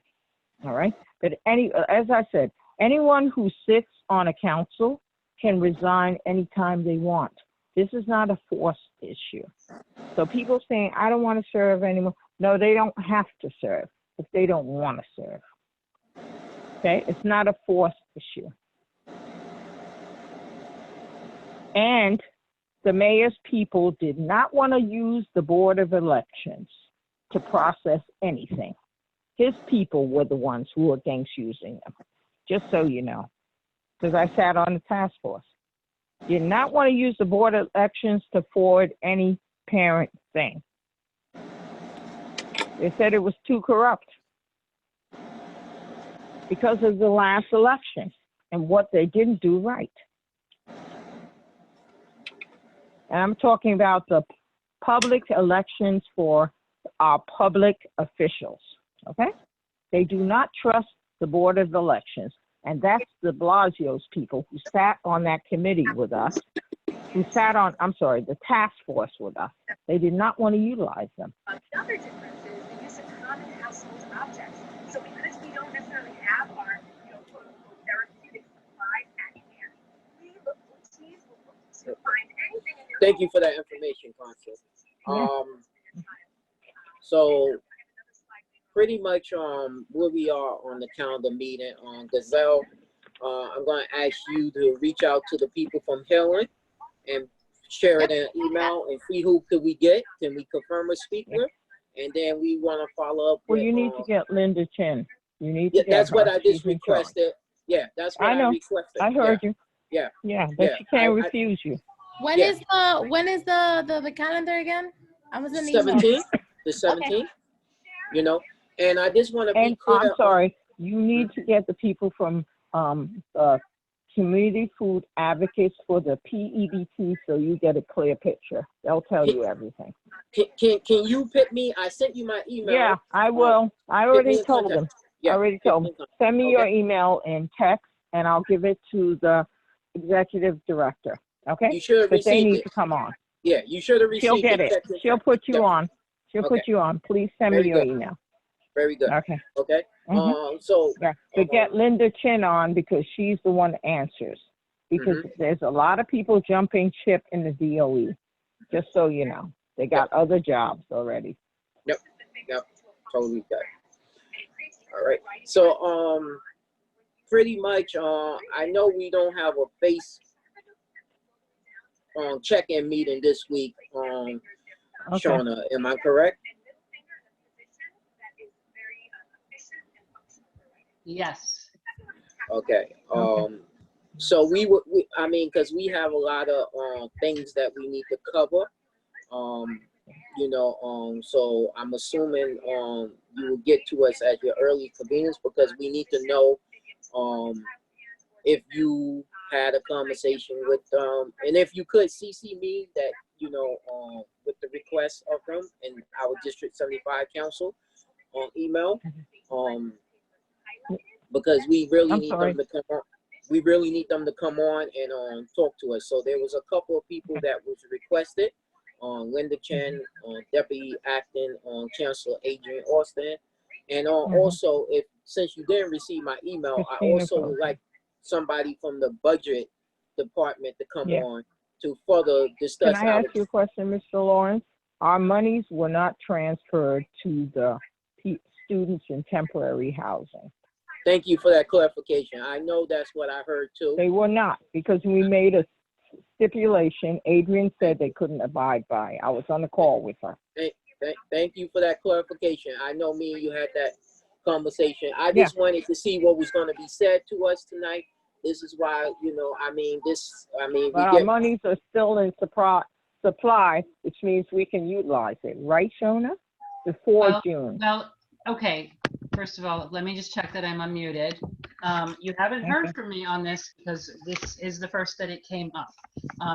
all right? But as I said, anyone who sits on a council can resign anytime they want. This is not a forced issue. So people saying, I don't want to serve anymore. No, they don't have to serve if they don't want to serve, okay? It's not a forced issue. And the mayor's people did not want to use the Board of Elections to process anything. His people were the ones who were against using them, just so you know, because I sat on the task force. Did not want to use the Board of Elections to forward any parent thing. They said it was too corrupt because of the last election and what they didn't do right. And I'm talking about the public elections for our public officials, okay? They do not trust the Board of Elections, and that's the Blasio's people who sat on that committee with us, who sat on, I'm sorry, the task force with us. They did not want to utilize them. Another difference is the use of common household objects. So because we don't necessarily have our, quote unquote, therapeutic supplies at hand, we look to find anything in your Thank you for that information, Constance. So pretty much where we are on the calendar meeting on Gazelle, I'm going to ask you to reach out to the people from Helen and share it in an email and see who could we get. Can we confirm a speaker? And then we want to follow up Well, with, you need to get Linda Chin. You need to get that's her. what I just She's in charge. requested. Yeah, that's what I know. requested. I heard you. Yeah. Yeah, but Yeah. she can't refuse you. When is the calendar again? I was in the email. 17th, the 17th, you know, and I just want to be And clear. I'm sorry, you need to get the people from Community Food Advocates for the PEBT so you get a clear picture. They'll tell you everything. Can you pick me? I sent you my email. Yeah, I will. I already told them. Yeah, I already told them. Send me your email in text and I'll give it to the executive director. Okay? You should But they receive need it. to come on. Yeah, you should have received She'll get it. it. She'll put you on. She'll put you on. Please send me your email. Very good. Okay. Okay. So yeah, but get Linda Chin on because she's the one that answers. Because there's a lot of people jumping ship in the DOE. Just so you know, they got other jobs already. Yep. Totally good. All right. So pretty much I know we don't have a face check-in meeting this week. Shauna, am I correct? Yes. Okay. So I mean, because we have a lot of things that we need to cover. So I'm assuming you will get to us at your early convenience because we need to know if you had a conversation with and if you could CC me that with the request of them and our District 75 Council on email. Because we really need them to come on. We really need them to come on and talk to us. So there was a couple of people that was requested. Linda Chen, Deputy Acting Chancellor Adrian Austin, and also since you didn't receive my email, I also would like somebody from the budget department to come on to further discuss. Can I ask you a question, Mr. Lawrence? Our monies were not transferred to the students in temporary housing. Thank you for that clarification. I know that's what I heard too. They were not, because we made a stipulation. Adrian said they couldn't abide by. I was on the call with her. Thank you for that clarification. I know me and you had that conversation. I just wanted to see what was going to be said to us tonight. This is why, our monies are still in supply, which means we can utilize it. Right, Shona? Before June. Well, okay. First of all, let me just check that I'm unmuted. You haven't heard from me on this because this is the first that it came up.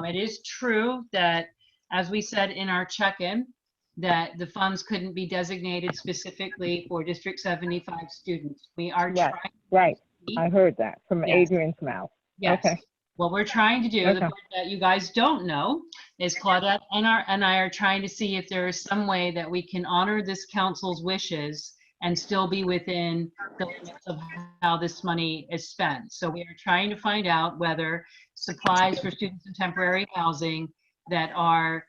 It is true that, as we said in our check-in, that the funds couldn't be designated specifically for District 75 students. We are trying. Right. I heard that from Adrian's mouth. Yes. Okay. What we're trying to do, the part that you guys don't know, is Claudette and I are trying to see if there is some way that we can honor this council's wishes and still be within the limits of how this money is spent. So we are trying to find out whether supplies for students in temporary housing that are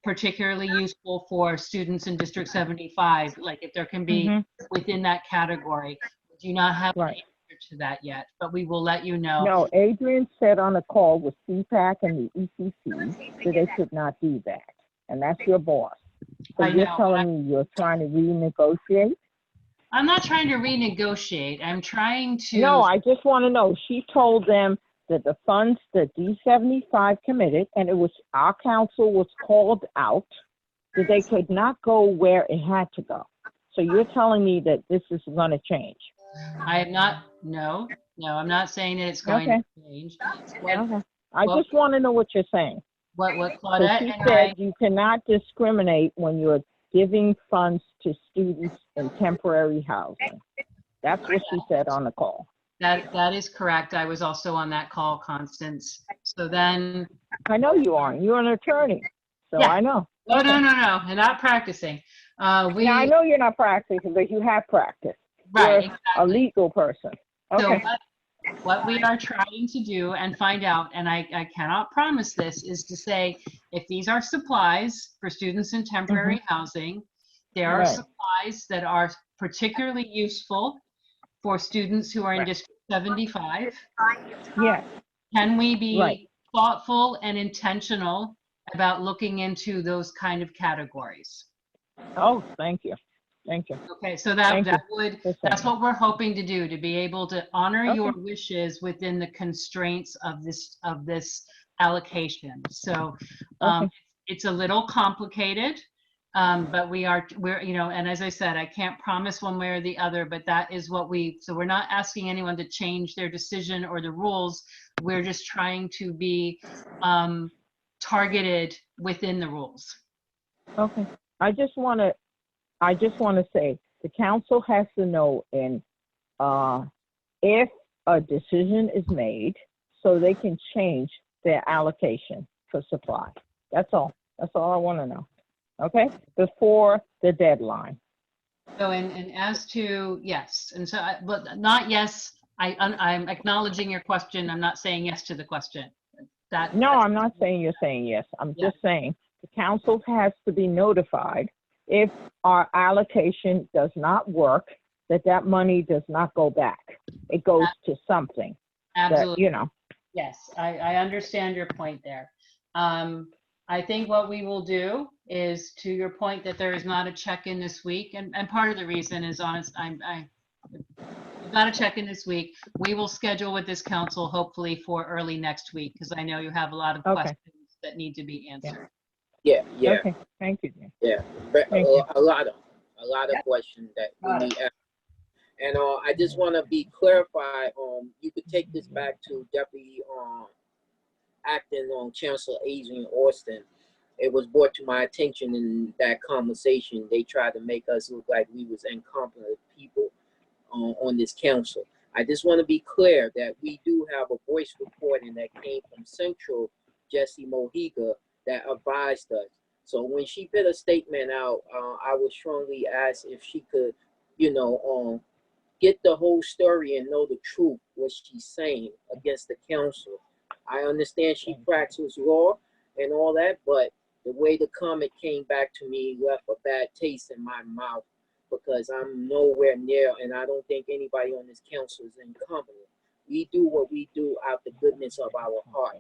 particularly useful for students in District 75, like if there can be within that category. We do not have an answer to that yet, but we will let you know. No, Adrian said on a call with CPAC and the ECC that they could not do that. And that's your boss. So you're telling me you're trying to renegotiate? I'm not trying to renegotiate. I'm trying to. No, I just want to know. She told them that the funds that D75 committed, and it was our council was called out, that they could not go where it had to go. So you're telling me that this is going to change? I am not. No, I'm not saying that it's going to change. I just want to know what you're saying. what So Claudette she and said you cannot discriminate when you're giving funds to students in temporary housing. That's what she said on the call. that is correct. I was also on that call, Constance. So then, I know you are. You're an attorney, so Yeah. I know. no, I'm not practicing. We Now, I know you're not practicing, but you have practiced. right, You're a exactly. legal person. So Okay. what we are trying to do and find out, and I cannot promise this, is to say if these are supplies for students in temporary housing, there are Right. supplies that are particularly useful for students who are in Right. District 75. Yes. Can we be Right. thoughtful and intentional about looking into those kind of categories? Oh, thank you. Thank you. Okay, so Thank you that's what we're hoping to do, to be able to honor your Okay. wishes within the constraints of this allocation. So Okay. it's a little complicated, but we're, you know, and as I said, I can't promise one way or the other, but that is what so we're not asking anyone to change their decision or the rules. We're just trying to be targeted within the rules. Okay. I just want to say the council has to know if a decision is made so they can change their allocation for supply. That's all. That's all I want to know. Okay? Before the deadline. So, and as to, yes, and so, but not yes, I'm acknowledging your question. I'm not saying yes to the question. No, I'm not saying you're saying yes. I'm just saying the council has to be notified if our allocation does not work, that money does not go back. It goes to something. Absolutely. That, you know. Yes, I understand your point there. I think what we will do is, to your point that there is not a check-in this week, and part of the reason is we've got a check-in this week. We will schedule with this council hopefully for early next week, because I know you have a lot of questions that need to be answered. Yeah. Okay, thank you. Yeah, Thank you. a lot of questions that we need. And I just want to be clarified. You could take this back to Deputy Acting Chancellor Adrian Austin. It was brought to my attention in that conversation. They tried to make us look like we was incompetent people on this council. I just want to be clear that we do have a voice recording that came from Central, Jesse Mohiga, that advised us. So when she put a statement out, I would strongly ask if she could, get the whole story and know the truth, what she's saying against the council. I understand she practices law and all that, but the way the comment came back to me left a bad taste in my mouth, because I'm nowhere near, and I don't think anybody on this council is incompetent. We do what we do out the goodness of our heart.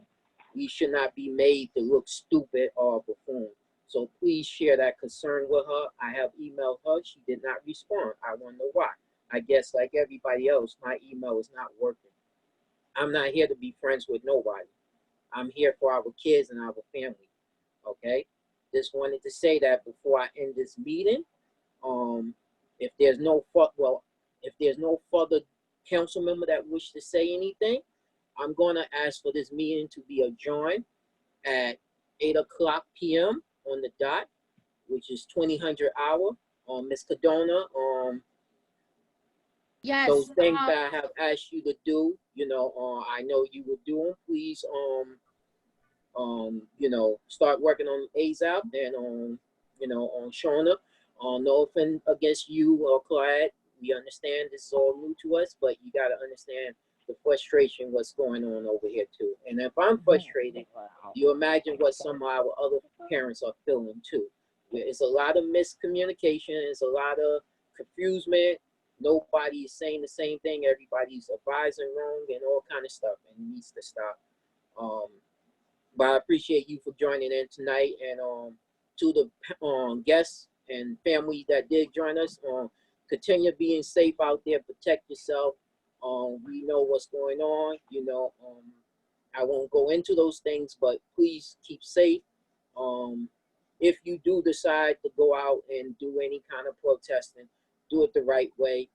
We should not be made to look stupid or buffoon. So please share that concern with her. I have emailed her. She did not respond. I want to know why. I guess like everybody else, my email is not working. I'm not here to be friends with nobody. I'm here for our kids and our family. Okay? Just wanted to say that before I end this meeting. If there's no further council member that wish to say anything, I'm going to ask for this meeting to be adjourned at 8:00 p.m. on the dot, which is 2000 hour. Ms. Cadona, Yes. those things that I have asked you to do, I know you will do them. Please, start working on ASAP and on Shona. No offense against you or Clyde. We understand this is all new to us, but you got to understand the frustration, what's going on over here too. And if I'm frustrated, you imagine what some of our other parents are feeling too. It's a lot of miscommunication. It's a lot of confusion. Nobody is saying the same thing. Everybody's advising wrong and all kind of stuff, and it needs to stop. But I appreciate you for joining in tonight, and to the guests and families that did join us, continue being safe out there. Protect yourself. We know what's going on. I won't go into those things, but please keep safe. If you do decide to go out and do any kind of protesting, do it the right way.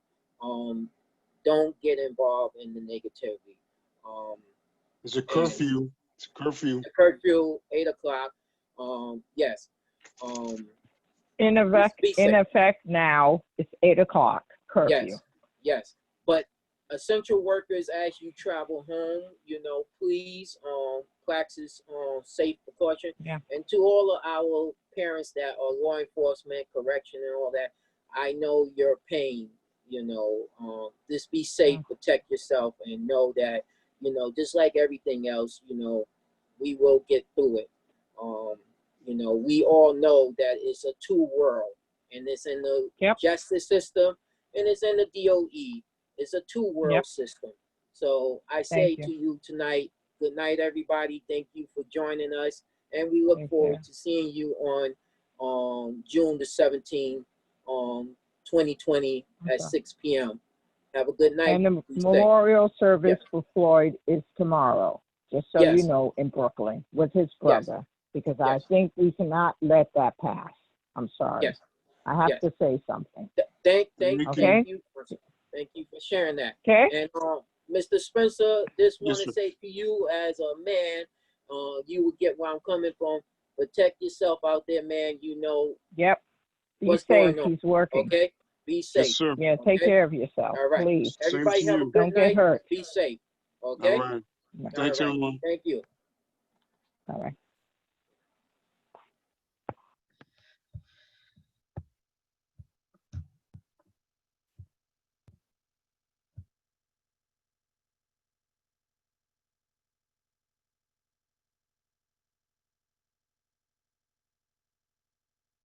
Don't get involved in the negativity. There's a curfew. It's curfew. Curfew, 8 o'clock. Yes. In Be safe. effect now, it's 8 o'clock curfew. Yes, yes. But essential workers, as you travel home, you know, please practice safe precaution. Yeah. And to all of our parents that are law enforcement, correction, and all that, I know your pain. You know, just be safe, protect yourself, and know that, you know, just like everything else, you know, we will get through it. You know, we all know that it's a two world, and it's in the justice system, and it's in the DOE. It's a two world system. So I say to you tonight, good night, everybody. Thank you for joining us, and we look forward to seeing you on June the 17th, 2020 at 6 p.m. Have a good night. And the memorial service for Floyd is tomorrow, just so you know, in Brooklyn with his brother, because I think we cannot let that pass. I'm sorry. Yes. I have to say something. Thank you for sharing that. Okay. And Mr. Spencer, just want to say to you as a man, you will get where I'm coming from. Protect yourself out there, man. You know. Yep. Be what's safe. going on. He's working. Okay. Be safe. Yes, sir. Yeah. Take care of yourself. All right. Please. Everybody have a good Don't night. get hurt. Be safe. Okay. All right. Thanks, everyone. Thank you. All right.